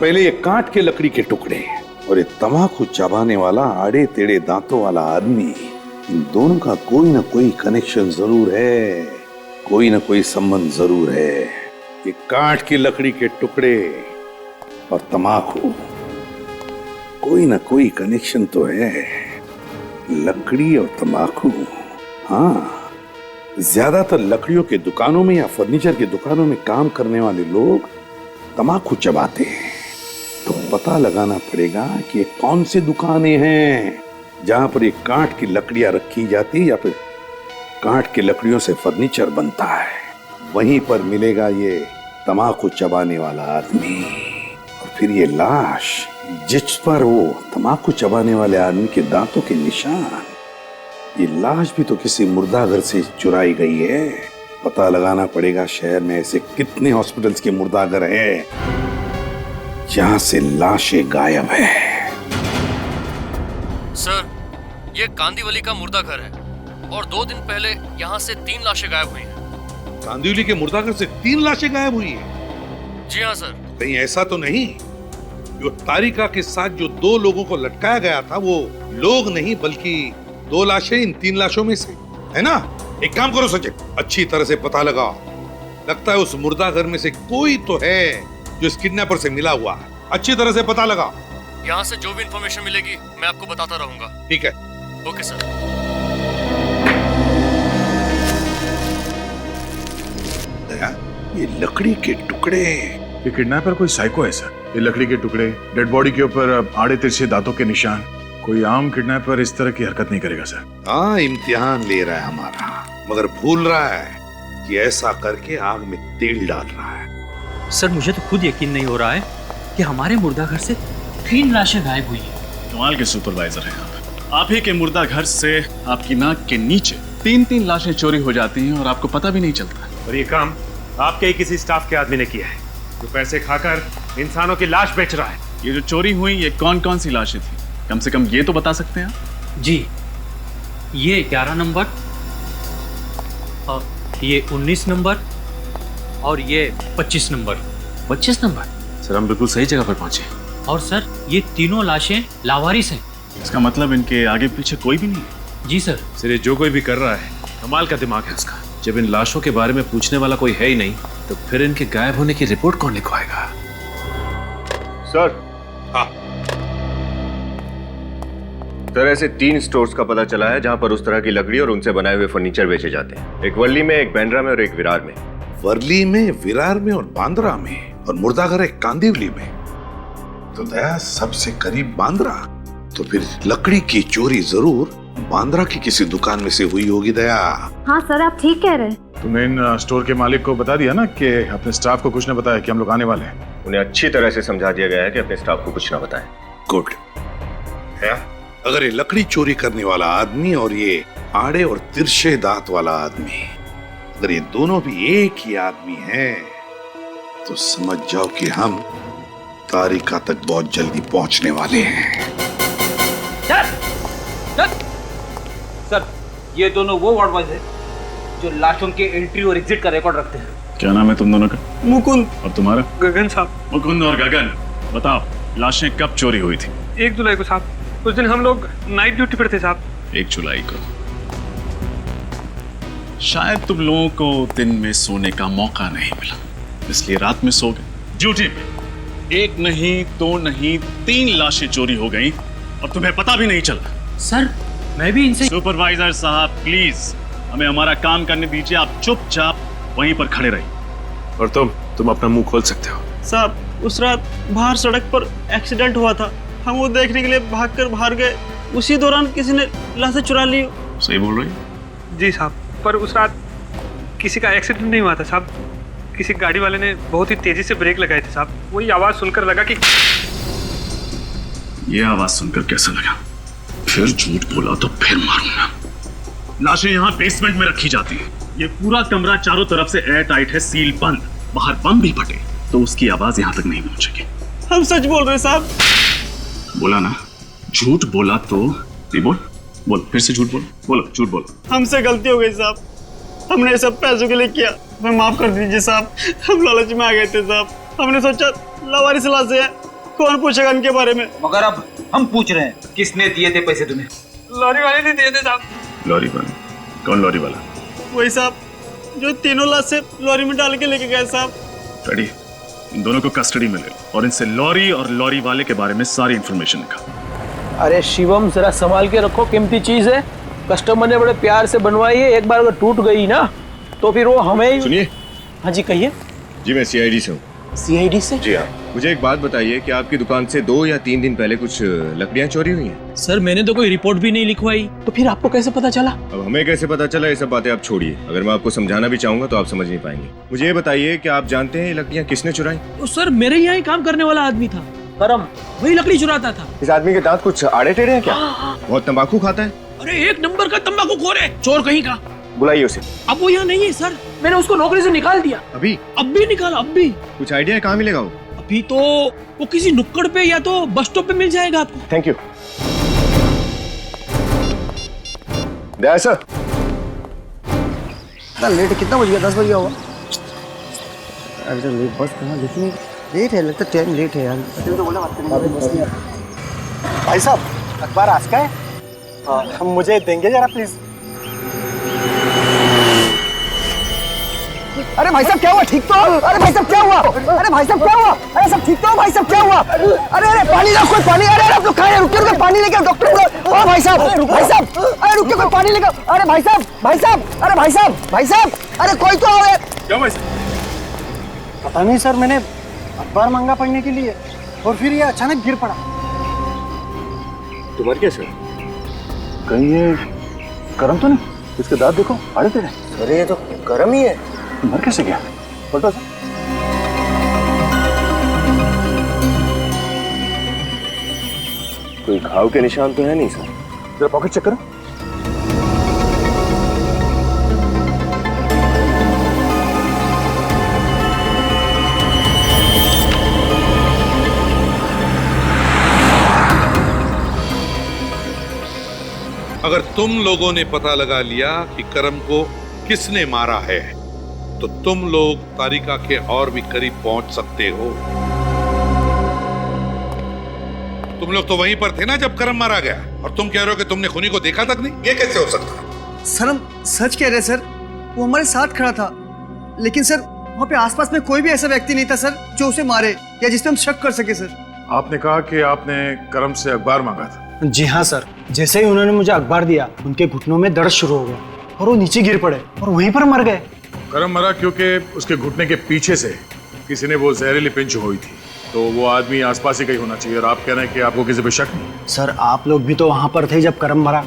पहले ये काट के लकड़ी के टुकड़े और ये तंबाकू चबाने वाला आड़े टेढ़े दांतों वाला आदमी, इन दोनों का कोई ना कोई कनेक्शन जरूर है, कोई ना कोई संबंध जरूर है। ये काट की लकड़ी के टुकड़े और तंबाकू, कोई ना कोई कनेक्शन तो है। लकड़ी और तंबाकू हाँ, ज्यादातर लकड़ियों के दुकानों में या फर्नीचर की दुकानों में काम करने वाले लोग तम्बाकू चबाते हैं। तो पता लगाना पड़ेगा कि कौन सी दुकानें हैं जहां पर ये काठ की लकड़ियां रखी जाती या फिर काठ की लकड़ियों से फर्नीचर बनता है। वहीं पर मिलेगा ये तम्बाकू चबाने वाला आदमी और फिर ये लाश जिस पर वो तम्बाकू चबाने वाले आदमी के दांतों के निशान। ये लाश भी तो किसी मुर्दाघर से चुराई गई है। पता लगाना पड़ेगा शहर में ऐसे कितने हॉस्पिटल्स के मुर्दाघर हैं जहां से लाशें गायब है। सर, ये कांदीवली का मुर्दाघर है और 2 दिन पहले यहाँ से 3 लाशें गायब हुई हैं। कांदिवली के मुर्दाघर से 3 लाशें गायब हुई हैं? जी हाँ सर। कहीं ऐसा तो नहीं जो तारिका के साथ जो 2 लोगों को लटकाया गया था वो लोग नहीं बल्कि 2 लाशें इन 3 लाशों में से है ना? एक काम करो सचिन, अच्छी तरह से पता लगाओ। लगता है उस मुर्दाघर में से कोई तो है जो इस किडनैपर से मिला हुआ है। अच्छी तरह से पता लगाओ। यहाँ से जो भी इंफॉर्मेशन मिलेगी मैं आपको बताता रहूंगा। ठीक है। Okay sir. दया, ये लकड़ी के टुकड़े, ये किडनैपर कोई साइको है सर। ये लकड़ी के टुकड़े, डेड बॉडी के ऊपर आड़े तिरछे दांतों के निशान। कोई आम किडनैपर इस तरह की हरकत नहीं करेगा सर। हाँ, इम्तिहान ले रहा है हमारा, मगर भूल रहा है कि ऐसा करके आग में तेल डाल रहा है। सर, मुझे तो खुद यकीन नहीं हो रहा है कि हमारे मुर्दाघर से 3 लाशें गायब हुई हैं। कमाल के सुपरवाइजर हैं आप ही के मुर्दाघर से आपकी नाक के नीचे 3-3 लाशें चोरी हो जाती हैं और आपको पता भी नहीं चलता। और ये काम आपके ही किसी स्टाफ के आदमी ने किया है जो पैसे खाकर इंसानों की लाश बेच रहा है। ये जो चोरी हुई ये कौन कौन सी लाशें थी? कम से कम ये तो बता सकते हैं आप? जी, ये 11 नंबर और ये 19 नंबर और ये 25 नंबर। 25 नंबर? सर, हम बिल्कुल सही जगह पर पहुंचे। और सर, ये तीनों लाशें लावारिस हैं। इसका मतलब इनके आगे पीछे कोई भी नहीं है? जी सर। सर, ये जो कोई भी कर रहा है कमाल का दिमाग है उसका। जब इन लाशों के बारे में पूछने वाला कोई है ही नहीं तो फिर इनके गायब होने की रिपोर्ट कौन लिखवाएगा? सर। हाँ सर, ऐसे 3 स्टोर्स का पता चला है जहां पर उस तरह की लकड़ी और उनसे बनाए हुए फर्नीचर बेचे जाते हैं। एक वर्ली में, एक बांद्रा में और एक विरार में। वर्ली में, विरार में और बांद्रा में, और मुर्दाघर है कांदिवली में। तो दया सबसे करीब बांद्रा। तो फिर लकड़ी की चोरी जरूर बांद्रा की किसी दुकान में से हुई होगी दया। हाँ सर, आप ठीक कह रहे हैं। तुमने इन स्टोर के मालिक को बता दिया ना कि अपने स्टाफ को कुछ न बताया कि हम लोग आने वाले हैं? उन्हें अच्छी तरह से समझा दिया गया है कि अपने स्टाफ को कुछ ना बताएं। गुड। अगर ये लकड़ी चोरी करने वाला आदमी और ये आड़े और तिरछे दांत वाला आदमी, अगर ये दोनों भी एक ही आदमी हैं, तो समझ जाओ कि हम तारिका तक बहुत जल्दी पहुंचने वाले हैं। सर, ये दोनों वो वार्ड बॉयज हैं जो लाशों के एंट्री और एग्जिट का रिकॉर्ड रखते हैं। क्या नाम है तुम दोनों का? मुकुंद। और तुम्हारा? गगन साहब। मुकुंद और गगन, बताओ लाशें कब चोरी हुई थी? 1 जुलाई को साहब। उस दिन हम लोग नाइट ड्यूटी पर थे साहब। 1 जुलाई को। शायद तुम लोगों को दिन में सोने का मौका नहीं मिला, इसलिए रात में सो गए। ड्यूटी पे 1 नहीं 2 नहीं 3 लाशें चोरी हो गई और तुम्हें पता भी नहीं चला। सर, मैं भी इनसे। सुपरवाइजर साहब, प्लीज हमें हमारा काम करने दीजिए। आप चुपचाप वहीं पर खड़े रहिए। और तुम अपना मुंह खोल सकते हो। साहब, उस रात बाहर सड़क पर एक्सीडेंट हुआ था, हम वो देखने के लिए भागकर बाहर गए। उसी दौरान किसी ने लाशें चुरा ली। सही बोल रही? जी साहब, पर उस रात किसी का एक्सीडेंट नहीं हुआ था साहब। किसी गाड़ी वाले ने बहुत ही तेजी से ब्रेक लगाए थे साहब। वही आवाज सुनकर लगा कि। ये आवाज सुनकर कैसा लगा? फिर झूठ बोला तो फिर मारूंगा। लाशें यहाँ बेसमेंट में रखी जाती है। ये पूरा कमरा चारों तरफ से एयर टाइट है, सील बंद। बाहर बम भी फटे तो उसकी आवाज यहाँ तक नहीं पहुंचेगी। हम सच बोल रहे हैं साहब। बोला ना, झूठ बोला तो ये बोल फिर से झूठ बोलो, झूठ बोलो। हमसे गलती हो गई साहब, हमने ये सब पैसों के लिए किया, हमें माफ कर दीजिए साहब। हम लालच में आ गए थे साहब। हमने सोचा लावारिस लाशें हैं, कौन पूछेगा इनके बारे में। मगर अब हम पूछ रहे हैं, किसने दिए थे पैसे तुम्हें? लॉरी वाले ने दिए थे साहब। लॉरी वाला? कौन लॉरी वाला? वही साहब जो तीनों लाशें लॉरी में डाल के लेके गए साहब। रेडी, इन दोनों को कस्टडी में ले और इनसे लॉरी और लॉरी वाले के बारे में सारी इंफॉर्मेशन निकाल। अरे शिवम, जरा संभाल के रखो, कीमती चीज है। कस्टमर ने बड़े प्यार से बनवाई है, एक बार अगर टूट गई ना तो फिर वो हमें। सुनिए। हाँ जी कहिए। जी मैं सीआईडी से हूँ। सीआईडी से? जी हाँ। मुझे एक बात बताइए कि आपकी दुकान से 2 या 3 दिन पहले कुछ लकड़ियाँ चोरी हुई हैं? सर मैंने तो कोई रिपोर्ट भी नहीं लिखवाई, तो फिर आपको कैसे पता चला? अब हमें कैसे पता चला, ये सब बातें आप छोड़िए। अगर मैं आपको समझाना भी चाहूंगा तो आप समझ नहीं पाएंगे। मुझे ये बताइए कि आप जानते हैं ये लकड़ियाँ किसने चुराई? तो सर मेरे यहाँ ही काम करने वाला आदमी था करम, वही लकड़ी चुराता था। इस आदमी के दांत कुछ आड़े टेढ़े हैं क्या? बहुत तंबाकू खाता है? अरे 1 नंबर का तंबाकू खोर है, चोर कहीं का। बुलाइए उसे। अब वो यहाँ नहीं है सर, मैंने उसको नौकरी से निकाल दिया। अभी? अब भी निकाला, अब भी। कुछ आइडिया है कहाँ मिलेगा वो? अभी तो वो किसी नुक्कड़ पे या तो बस स्टॉप पे मिल जाएगा आपको। Thank you. Daya sir. Late कितना बज गया? 10 बज गया होगा। अरे तो लेट बस कहाँ लिखने लेट है, लगता टाइम लेट है यार। तो बोला बात करने बस नहीं। भाई साहब अखबार आज का है, हम मुझे देंगे जरा प्लीज। अरे भाई साहब क्या हुआ? ठीक तो? अरे भाई साहब क्या हुआ? अरे भाई साहब क्या हुआ? अरे सब ठीक तो? भाई साहब क्या हुआ? अरे अरे पानी लाओ, कोई पानी। अरे आप लोग खाए, रुकिए रुकिए, पानी लेके डॉक्टर बुलाओ। ओ भाई साहब, अरे रुकिए, कोई पानी लेके। अरे भाई साहब, अरे भाई साहब, अरे कोई तो आओ। क्या भाई साहब? पता नहीं सर, मैंने अखबार मांगा पढ़ने के लिए और फिर ये अचानक गिर पड़ा। तुम्हारे क्या सर? कहीं ये करम तो नहीं? इसके दांत देखो आड़े टेढ़े। अरे ये तो गरम ही है। मर कैसे गया? पलटो सर। कोई घाव के निशान तो है नहीं सर। जरा पॉकेट चेक करो। अगर तुम लोगों ने पता लगा लिया कि करम को किसने मारा है तो तुम लोग तारिका के और भी करीब पहुंच सकते हो। तुम लोग तो वहीं पर थे ना जब करम मारा गया, और तुम कह रहे हो कि तुमने खूनी को देखा तक नहीं? ये कैसे हो सकता है? सर हम सच कह रहे सर, वो हमारे साथ खड़ा था, लेकिन सर वहाँ पे आसपास में कोई भी ऐसा व्यक्ति नहीं था सर जो उसे मारे या जिस पे हम शक कर सके सर। आपने कहा कि आपने करम से अखबार मांगा था। जी हाँ सर, जैसे ही उन्होंने मुझे अखबार दिया उनके घुटनों में दर्द शुरू हो गया और वो नीचे गिर पड़े और वहीं पर मर गए। करम मरा क्योंकि उसके घुटने के पीछे से किसी ने वो जहरीली पिंच हुई थी, तो वो आदमी आसपास ही कहीं होना चाहिए। और आप कह रहे हैं कि आपको किसी पे शक नहीं? सर आप लोग भी तो वहाँ पर थे जब करम मरा,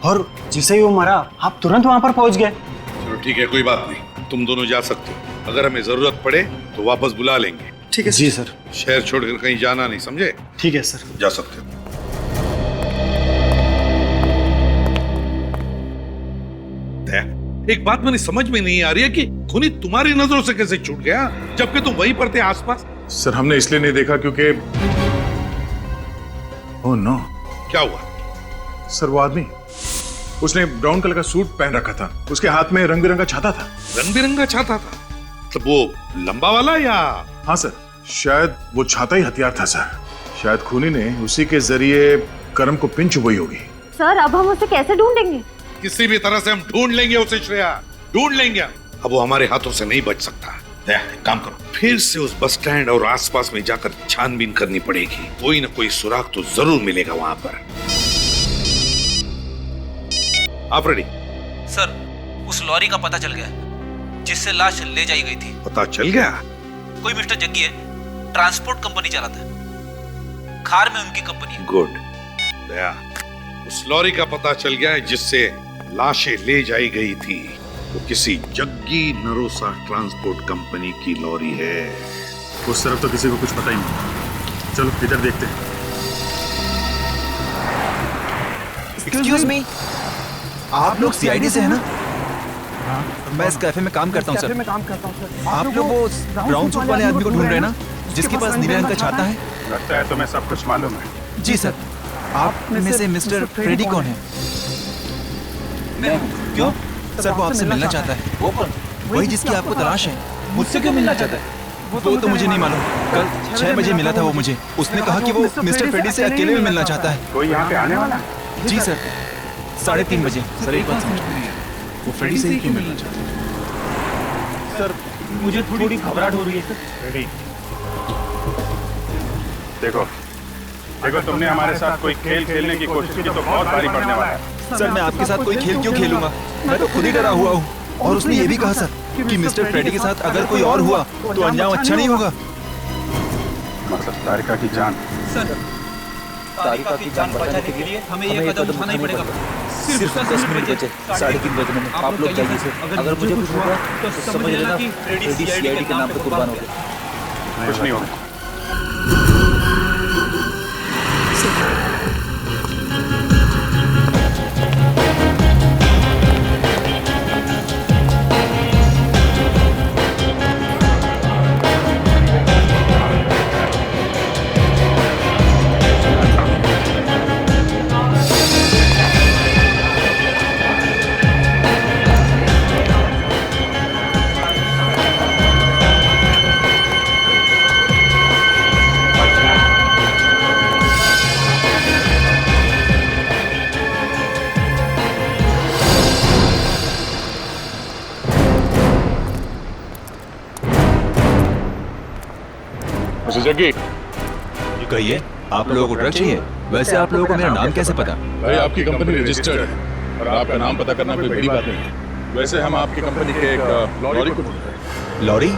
और जैसे ही वो मरा आप तुरंत वहाँ पर पहुँच गए। चलो ठीक है, कोई बात नहीं, तुम दोनों जा सकते हो। अगर हमें जरूरत पड़े तो वापस बुला लेंगे। ठीक है जी सर। शहर छोड़कर कहीं जाना नहीं, समझे? ठीक है सर। जा सकते हो। एक बात मैंने समझ में नहीं आ रही है कि खूनी तुम्हारी नजरों से कैसे छूट गया जबकि तुम वहीं पर थे आसपास? सर हमने इसलिए नहीं देखा क्योंकि ओह नो। क्या हुआ? सर वो आदमी, उसने ब्राउन कलर का सूट पहन रखा था, उसके हाथ में रंग बिरंगा छाता था। रंग बिरंगा छाता था? मतलब वो लंबा वाला या? हाँ सर, शायद वो छाता ही हथियार था सर। शायद खूनी ने उसी के जरिए करम को पिन चुभई होगी। सर अब हम उसे कैसे ढूंढेंगे? किसी भी तरह से हम ढूंढ लेंगे उसे श्रेया, ढूंढ लेंगे। अब वो हमारे हाथों से नहीं बच सकता। काम करो, फिर से उस बस स्टैंड और आसपास में जाकर छानबीन करनी पड़ेगी। कोई ना कोई सुराग तो जरूर मिलेगा वहां पर। आप रेडी? सर उस लॉरी का पता चल गया जिससे लाश ले जाई गई थी। पता चल गया? कोई मिस्टर जग्गी है, ट्रांसपोर्ट कंपनी चलाता है, खार में उनकी कंपनी है। गुड दया, उस लॉरी का पता चल गया है जिससे लाशें ले जाई गई थी। वो किसी जग्गी नरोसा ट्रांसपोर्ट कंपनी की लॉरी है। उस तरफ तो किसी को कुछ पता ही नहीं। चलो इधर देखते हैं। एक्सक्यूज मी, आप लोग सीआईडी से हैं ना? मैं इस कैफे में काम करता हूँ सर। आप लोग वो ब्राउन सूट वाले आदमी को ढूंढ रहे हैं ना, जिसके पास नीले रंग का छाता है? लगता है तुम्हें सब कुछ मालूम है। जी सर। आप में से मिस्टर फ्रेडी कौन है? मैं। क्यों? सर वो आपसे मिलना चाहता है। वो कौन? वही जिसकी आपको तलाश है। मुझसे क्यों मिलना चाहता है? वो तो मुझे नहीं मालूम। कल 6 बजे मिला था वो मुझे। उसने कहा कि वो मिस्टर फ्रेडी से अकेले में मिलना चाहता है। कोई यहाँ पे आने वाला? जी सर, 3:30 बजे। सर एक बात समझ, वो फ्रेडी से ही क्यों मिलना चाहता है? सर मुझे थोड़ी घबराहट हो रही है सर। देखो तुमने हमारे साथ कोई खेल खेलने की कोशिश की तो बहुत भारी पड़ने वाला है। सर मैं आपके साथ कोई खेल क्यों खेलूंगा, मैं तो खुद ही डरा हुआ हूँ। और उसने ये भी कहा सर कि मिस्टर फ्रेडी के साथ अगर कोई और हुआ तो अंजाम अच्छा नहीं होगा। मतलब तारिका की जान। सर तारिका की जान बचाने के लिए हमें ये कदम उठाना ही पड़ेगा। सिर्फ 10 मिनट बचे, 3:30 बजने में आप लोग जाइए सर। अगर मुझे कुछ हुआ तो समझ लेना फ्रेडी सीआईडी के नाम पे कुर्बान हो गया। कुछ नहीं होगा। जग्गी, कहिए, आप लोगों को ट्रक चाहिए? वैसे आप लोगों को मेरा नाम कैसे पता? भाई आपकी कंपनी रजिस्टर्ड है और आपका नाम पता करना कोई बड़ी बात नहीं है। वैसे हम आपकी कंपनी के एक लॉरी को ढूंढ रहे हैं। लॉरी?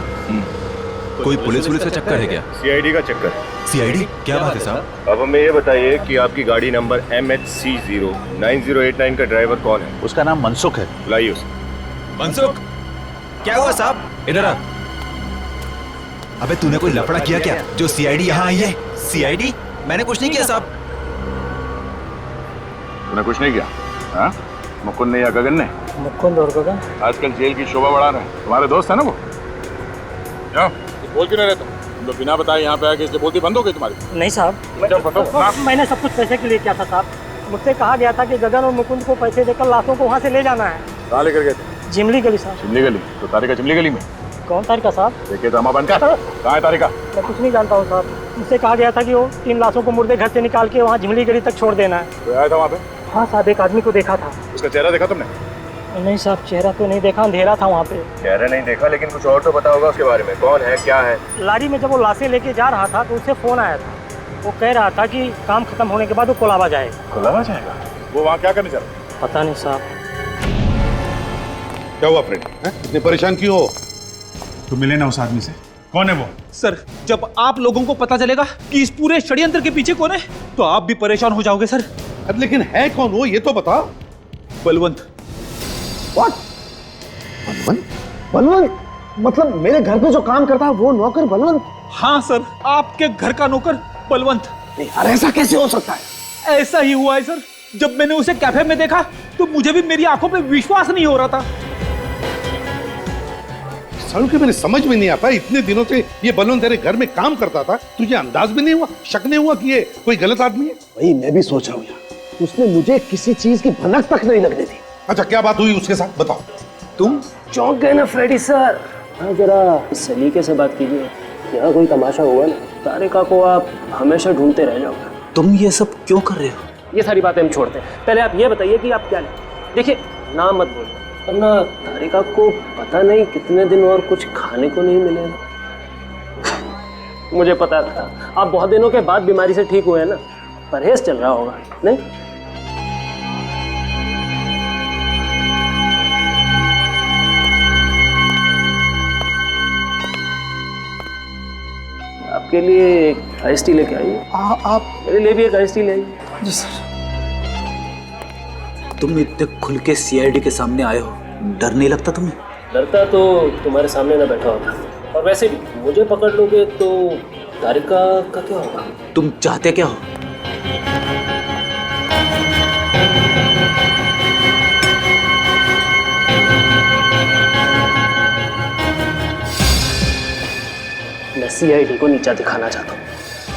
कोई पुलिस का चक्कर है क्या? सीआईडी का चक्कर। सीआईडी? क्या बात है साहब? अब हमें ये बताइए कि आपकी गाड़ी नंबर MHC09089 का ड्राइवर कौन है? उसका नाम मनसुख है। बुलाइए उसे। मनसुख? क्या हुआ साहब? इधर आ। अबे तूने कोई लफड़ा किया क्या जो सीआईडी यहाँ आई है? सीआईडी? मैंने कुछ नहीं किया साहब। तूने कुछ नहीं किया? हाँ? मुकुंद ने या गगन ने? मुकुंद और गगन आजकल जेल की शोभा बढ़ा रहे हैं। तुम्हारे दोस्त है ना वो? क्या? बोल क्यों नहीं रहे तुम लोग बिना बताए यहाँ पे आके इसलिए बोलती बंद हो गई तुम्हारी? नहीं साहब, मैंने सब कुछ पैसे के लिए किया था साहब। मुझसे कहा गया था कि गगन और मुकुंद को पैसे देकर लाशों को वहाँ से ले जाना है। कहाँ लेकर गए थे? जिमली गली साहब। चिमली गली? तो तारिका चिमली गली में? कौन तारिका साहब? देखिए तो बंद कर। कहाँ है तारिका? मैं कुछ नहीं जानता हूँ साहब। मुझसे कहा गया था कि वो 3 लाशों को मुर्दे घर से निकाल के वहाँ झिमली गली तक छोड़ देना है। तो आया था वहाँ पे? हाँ साहब, एक आदमी को देखा था। उसका चेहरा देखा तुमने? नहीं साहब, चेहरा तो नहीं देखा, अंधेरा था वहाँ पे। चेहरा नहीं देखा, लेकिन कुछ और तो पता होगा उसके बारे में। कौन है, क्या है? लारी में जब वो लाशें लेके जा रहा था तो उससे फोन आया था। वो कह रहा था कि काम खत्म होने के बाद वो कोलाबा जाएगा। कोलाबा जाएगा? वो वहाँ क्या करने जा रहा है? पता नहीं साहब। क्या हुआ फ्रेंड? इतने परेशान क्यों हो? तुम मिले ना उस आदमी से, कौन है वो? सर जब आप लोगों को पता चलेगा कि इस पूरे षड्यंत्र के पीछे कौन है तो आप भी परेशान हो जाओगे सर। लेकिन है कौन वो, ये तो बता। बलवंत। What? बलवंत? बलवंत? मतलब मेरे घर पे जो काम करता है वो नौकर बलवंत? हाँ सर, आपके घर का नौकर बलवंत। यार ऐसा कैसे हो सकता है? ऐसा ही हुआ है सर। जब मैंने उसे कैफे में देखा तो मुझे भी मेरी आंखों पे विश्वास नहीं हो रहा था। सालों के मैंने समझ में नहीं आता, इतने दिनों से ये बलवंत तेरे घर में काम करता था, तुझे अंदाज भी नहीं हुआ, शक नहीं हुआ कि ये कोई गलत आदमी है? वही मैं भी सोच रहा हूँ यार, उसने मुझे किसी चीज की भनक तक नहीं लगने दी। अच्छा क्या बात हुई उसके साथ, बताओ। तुम चौंक गए ना फ्रेडी सर? हाँ जरा सलीके से बात कीजिए, यहाँ कोई तमाशा हुआ ना, तारिका को आप हमेशा ढूंढते रह जाओगे। तुम ये सब क्यों कर रहे हो? ये सारी बातें हम छोड़ते हैं, पहले आप ये बताइए कि आप क्या लें। देखिए नाम मत बोलो, वरना तारिका को पता नहीं कितने दिन और कुछ खाने को नहीं मिलेगा। मुझे पता था आप बहुत दिनों के बाद बीमारी से ठीक हुए हैं ना, परहेज चल रहा होगा नहीं? आपके लिए एक आइस टी लेके आइए। आप मेरे लिए भी एक आइस टी ले आइए। जी सर। तुम इतने खुल के सीआईडी के सामने आए हो, डर नहीं लगता तुम्हें? डरता तो तुम्हारे सामने ना बैठा होता, और वैसे भी मुझे पकड़ लोगे तो तारिका का क्या होगा? तुम चाहते क्या हो? मैं सीआईडी को नीचा दिखाना चाहता हूँ।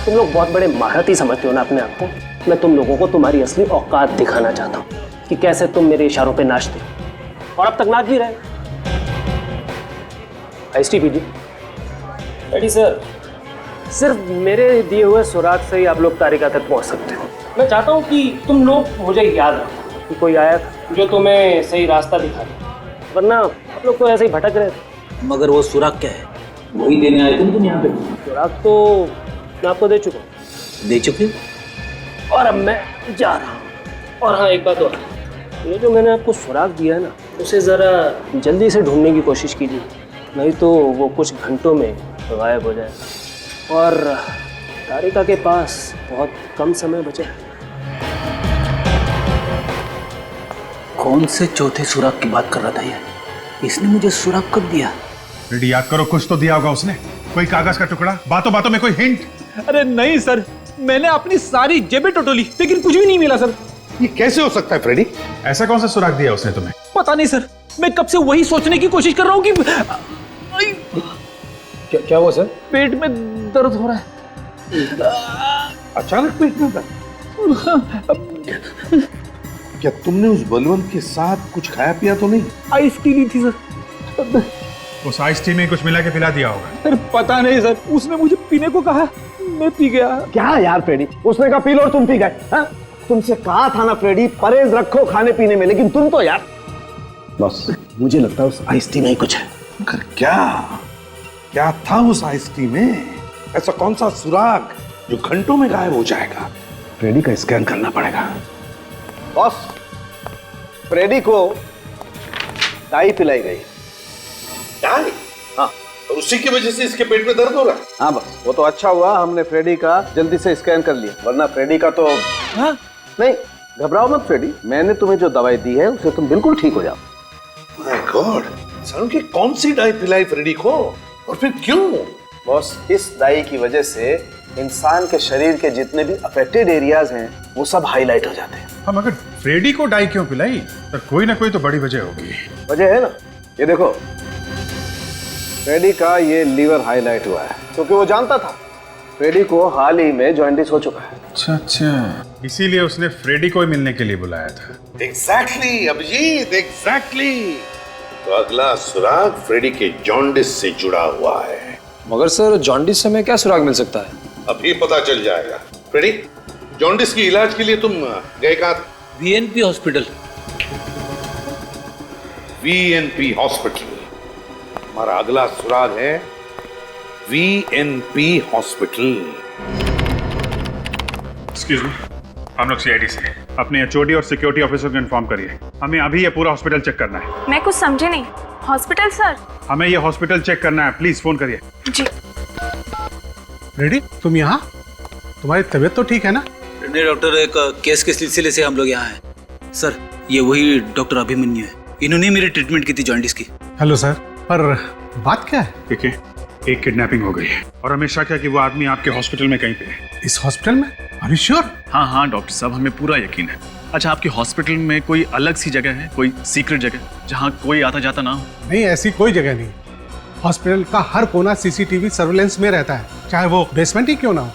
तुम लोग बहुत बड़े महारथी समझते हो ना अपने आप को। मैं तुम लोगों को तुम्हारी असली औकात दिखाना चाहता हूँ कि कैसे तुम मेरे इशारों पे नाचते हो, और अब तक नाच भी रहे। आइस टी पीजिए। रेडी सर, सिर्फ मेरे दिए हुए सुराग से ही आप लोग तारिका तक पहुँच सकते हो। मैं चाहता हूँ कि तुम लोग मुझे याद रखो कि कोई आया था जो तुम्हें सही रास्ता दिखा दे, वरना आप लोग तो ऐसे ही भटक रहे थे। मगर वो सुराग क्या है? वही देने आए तुम यहाँ पे? सुराग तो मैं आपको दे चुका हूँ। दे चुके? और अब मैं जा रहा हूँ। और हाँ एक बात और, ये जो मैंने आपको सुराग दिया है ना, उसे ज़रा जल्दी से ढूंढने की कोशिश कीजिए, नहीं तो वो कुछ घंटों में गायब हो जाएगा। और तारिका के पास बहुत कम समय बचा है। कौन से चौथे सुराग की बात कर रहा था ये? इसने मुझे सुराग कब दिया? रेडी, याद करो, कुछ तो दिया होगा उसने, कोई कागज का टुकड़ा, बातों बातों में कोई हिंट। अरे नहीं सर, मैंने अपनी सारी जेबें टटोली लेकिन कुछ भी नहीं मिला सर। ये कैसे हो सकता है फ्रेडी? ऐसा कौन सा सुराग दिया उसने तुम्हें? पता नहीं सर, मैं कब से वही सोचने की कोशिश कर रहा हूँ कि क्या हुआ सर? पेट में दर्द हो रहा है। अचानक पेट में दर्द? क्या तुमने उस बलवंत के साथ कुछ खाया पिया तो नहीं? आइस टी ली थी सर। उस आइस टी में कुछ मिला के पिला दिया होगा। सर पता नहीं सर, उसने मुझे पीने को कहा, मैं पी गया। क्या यार फ्रेडी, उसने कहा पी लो और तुम पी गए? हाँ? तुमसे कहा था ना फ्रेडी, परहेज रखो खाने पीने में, लेकिन तुम तो यार। बस मुझे लगता है उस आइस टी में ही कुछ है। क्या था उस आइस टी में? ऐसा कौन सा सुराग जो घंटों में गायब हो जाएगा? फ्रेडी का स्कैन करना पड़ेगा। बॉस, फ्रेडी को डाई पिलाई गई। डाई? हाँ। और उसी की वजह से इसके पेट में दर्द हो रहा है? हाँ बस, वो तो अच्छा हुआ हमने फ्रेडी का जल्दी से स्कैन कर लिया, वरना फ्रेडी का तो। हाँ? नहीं, घबराओ मत फ्रेडी, मैंने तुम्हें जो दवाई दी है उससे तुम बिल्कुल ठीक हो जाओ। माय गॉड, सालों की कौन सी डाई पिलाई फ्रेडी को, और फिर क्यों? बॉस, इस डाई की वजह से इंसान के शरीर के जितने भी अफेक्टेड एरियाज हैं वो सब हाईलाइट हो जाते हैं। हम अगर फ्रेडी को डाई क्यों पिलाई? तो कोई ना कोई तो बड़ी वजह होगी। वजह है ना, ये देखो, फ्रेडी का ये लीवर हाईलाइट हुआ है क्योंकि वो जानता था फ्रेडी को हाल ही में जॉन्डिस हो चुका है। अच्छा, इसीलिए उसने फ्रेडी को ही मिलने के लिए बुलाया था। Exactly Abhijit, exactly. तो अगला सुराग फ्रेडी के जॉन्डिस से जुड़ा हुआ है। मगर सर, जॉन्डिस से हमें क्या सुराग मिल सकता है? अभी पता चल जाएगा। फ्रेडी, जॉन्डिस के इलाज के लिए तुम गए कहाँ? वीएनपी हॉस्पिटल। वीएनपी हॉस्पिटल। हमारा अगला सुराग है वीएनपी हॉस्पिटल। एक्सक्यूज मी, हम लोग सीआईडी से अपने एचओडी और सिक्योरिटी ऑफिसर को इन्फॉर्म करिए, हमें अभी ये पूरा हॉस्पिटल चेक करना है। मैं कुछ समझे नहीं। Hospital sir? हमें ये हॉस्पिटल चेक करना है, प्लीज फोन करिए। जी। रेडी, तुम यहाँ? तुम्हारी तबीयत तो ठीक है ना? नहीं डॉक्टर, एक केस के सिलसिले से हम लोग यहाँ हैं। सर, ये वही डॉक्टर अभिमन्यु है, इन्होंने मेरी ट्रीटमेंट की थी जॉन्डिस की। हेलो सर, पर बात क्या है? देखिए, एक किडनैपिंग हो गई है और हमें शक है कि वो आदमी आपके हॉस्पिटल में कहीं पे है। इस हॉस्पिटल में? Are you sure? हाँ हाँ डॉक्टर साहब, हमें पूरा यकीन है। अच्छा, आपके हॉस्पिटल में कोई अलग सी जगह है, कोई सीक्रेट जगह जहाँ कोई आता जाता ना हो? नहीं, ऐसी कोई जगह नहीं। हॉस्पिटल का हर कोना सीसीटीवी सर्विलेंस में रहता है, चाहे वो बेसमेंट ही क्यों ना हो।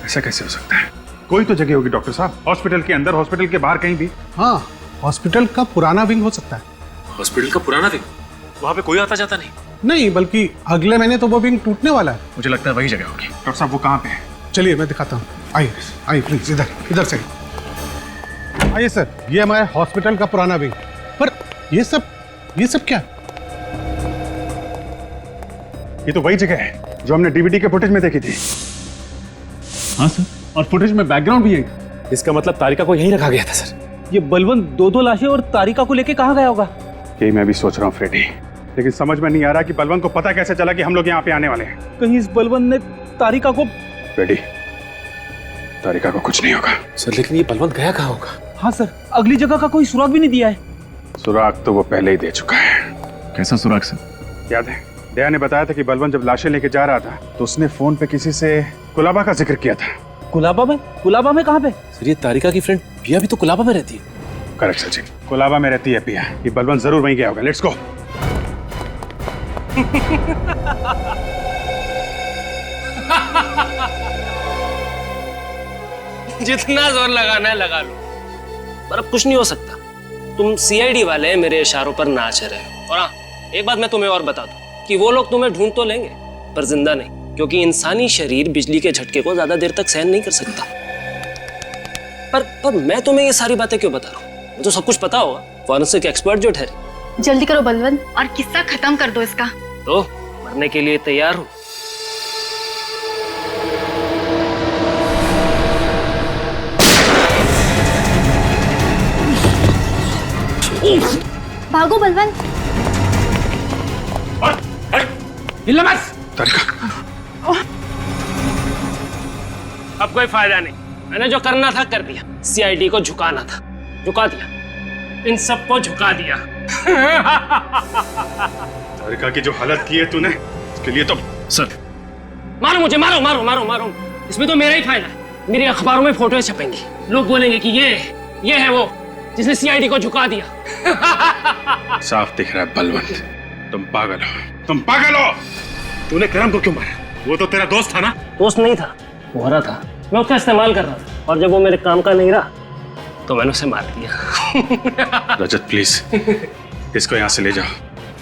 ऐसा कैसे हो सकता है? कोई तो जगह होगी डॉक्टर साहब, हॉस्पिटल के अंदर, हॉस्पिटल के बाहर कहीं भी। हाँ, हॉस्पिटल का पुराना विंग हो सकता है। हॉस्पिटल का पुराना विंग? वहाँ पे कोई आता जाता नहीं? नहीं, बल्कि अगले महीने तो वो विंग टूटने वाला है। मुझे लगता है वही जगह होगी। डॉक्टर साहब, वो कहाँ पे है? चलिए मैं दिखाता हूँ, आइए आइए प्लीज, इधर से आइए सर। ये हमारे हॉस्पिटल का पुराना विंग। पर ये सब क्या? ये तो वही जगह है जो हमने डीवीडी के फुटेज में देखी थी। हाँ सर, और फुटेज में बैकग्राउंड भी है। इसका मतलब तारिका को यहीं रखा गया था सर। ये बलवंत दो लाशें और तारिका को लेके कहाँ गया होगा? यही मैं भी सोच रहा हूँ फ्रेडी, लेकिन समझ में नहीं आ रहा कि बलवंत को पता कैसे चला कि हम लोग यहाँ पे आने वाले हैं। कहीं इस बलवंत ने तारिका को। फ्रेडी, तारिका को कुछ नहीं होगा। सर, लेकिन ये बलवंत गया कहाँ होगा? हाँ सर, अगली जगह का कोई सुराग भी नहीं दिया है। सुराग तो वो पहले ही दे चुका है। कैसा सुराग सर? याद है, दया ने बताया था कि बलवंत जब लाशें लेके जा रहा था तो उसने फोन पे किसी से कुलाबा का जिक्र किया था। कुलाबा में? कुलाबा में कहाँ पे? सर, ये तारिका की फ्रेंड पिया भी तो कुलाबा में रहती है। करेक्ट सचिन, कुलाबा में रहती है पिया। ये बलवंत जरूर वहीं गया होगा। Let's go. जितना जोर लगाना है लगा लो, पर अब कुछ नहीं हो सकता। तुम सीआईडी वाले मेरे इशारों पर नाच रहे हो। और हाँ, एक बात मैं तुम्हें और बता दूं कि वो लोग तुम्हें ढूंढ तो लेंगे पर जिंदा नहीं, क्योंकि इंसानी शरीर बिजली के झटके को ज्यादा देर तक सहन नहीं कर सकता। पर मैं तुम्हें ये सारी बातें क्यों बता रहा हूँ? मुझे तो सब कुछ पता होगा, फॉरेंसिक एक्सपर्ट जो ठहरे। जल्दी करो बलवंत, और किस्सा खत्म कर दो इसका। तो मरने के लिए तैयार हो? भागो बलवंत। हिलना मत। तारिका, अब कोई फायदा नहीं, मैंने जो करना था कर दिया। सीआईडी को झुकाना था, झुका दिया। इन सबको झुका दिया। तारिका की जो हालत की है तूने, उसके लिए तो सर मारो मुझे, मारो मारो मारो मारो, इसमें तो मेरा ही फायदा है। मेरे अखबारों में फोटो छपेंगी, लोग बोलेंगे कि ये है वो जिसने सीआईडी को झुका दिया। साफ दिख रहा है बलवंत, तुम पागल हो, तुम पागल हो। तूने करम को क्यों मारा? वो तो तेरा दोस्त था ना? दोस्त नहीं था, मुहरा था। मैं उसका इस्तेमाल कर रहा था, और जब वो मेरे काम का नहीं रहा तो मैंने उसे मार दिया। रजत प्लीज इसको यहाँ से ले जाओ,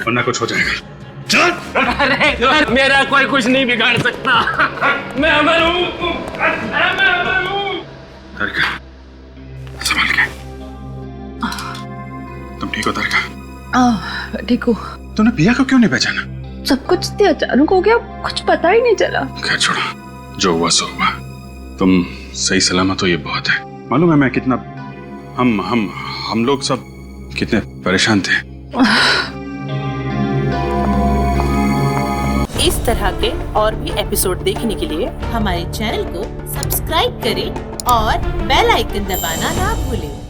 वरना कुछ हो जाएगा। चल। अरे मेरा कोई कुछ नहीं बिगाड़ सकता। मैं अमर हूँ। तारिका, संभाल के। तुम ठीक हो तारिका? ठीक हूँ। तूने पिया को क्यों नहीं पहचाना? सब कुछ इतने अचानक हो गया, कुछ पता ही नहीं चला। खैर छोड़ो, जो हुआ सो हुआ। तुम सही सलामत हो, ये बहुत है। मालूम है मैं कितना, हम लोग सब कितने परेशान थे। इस तरह के और भी एपिसोड देखने के लिए हमारे चैनल को सब्सक्राइब करें और बेल आइकन दबाना ना भूलें।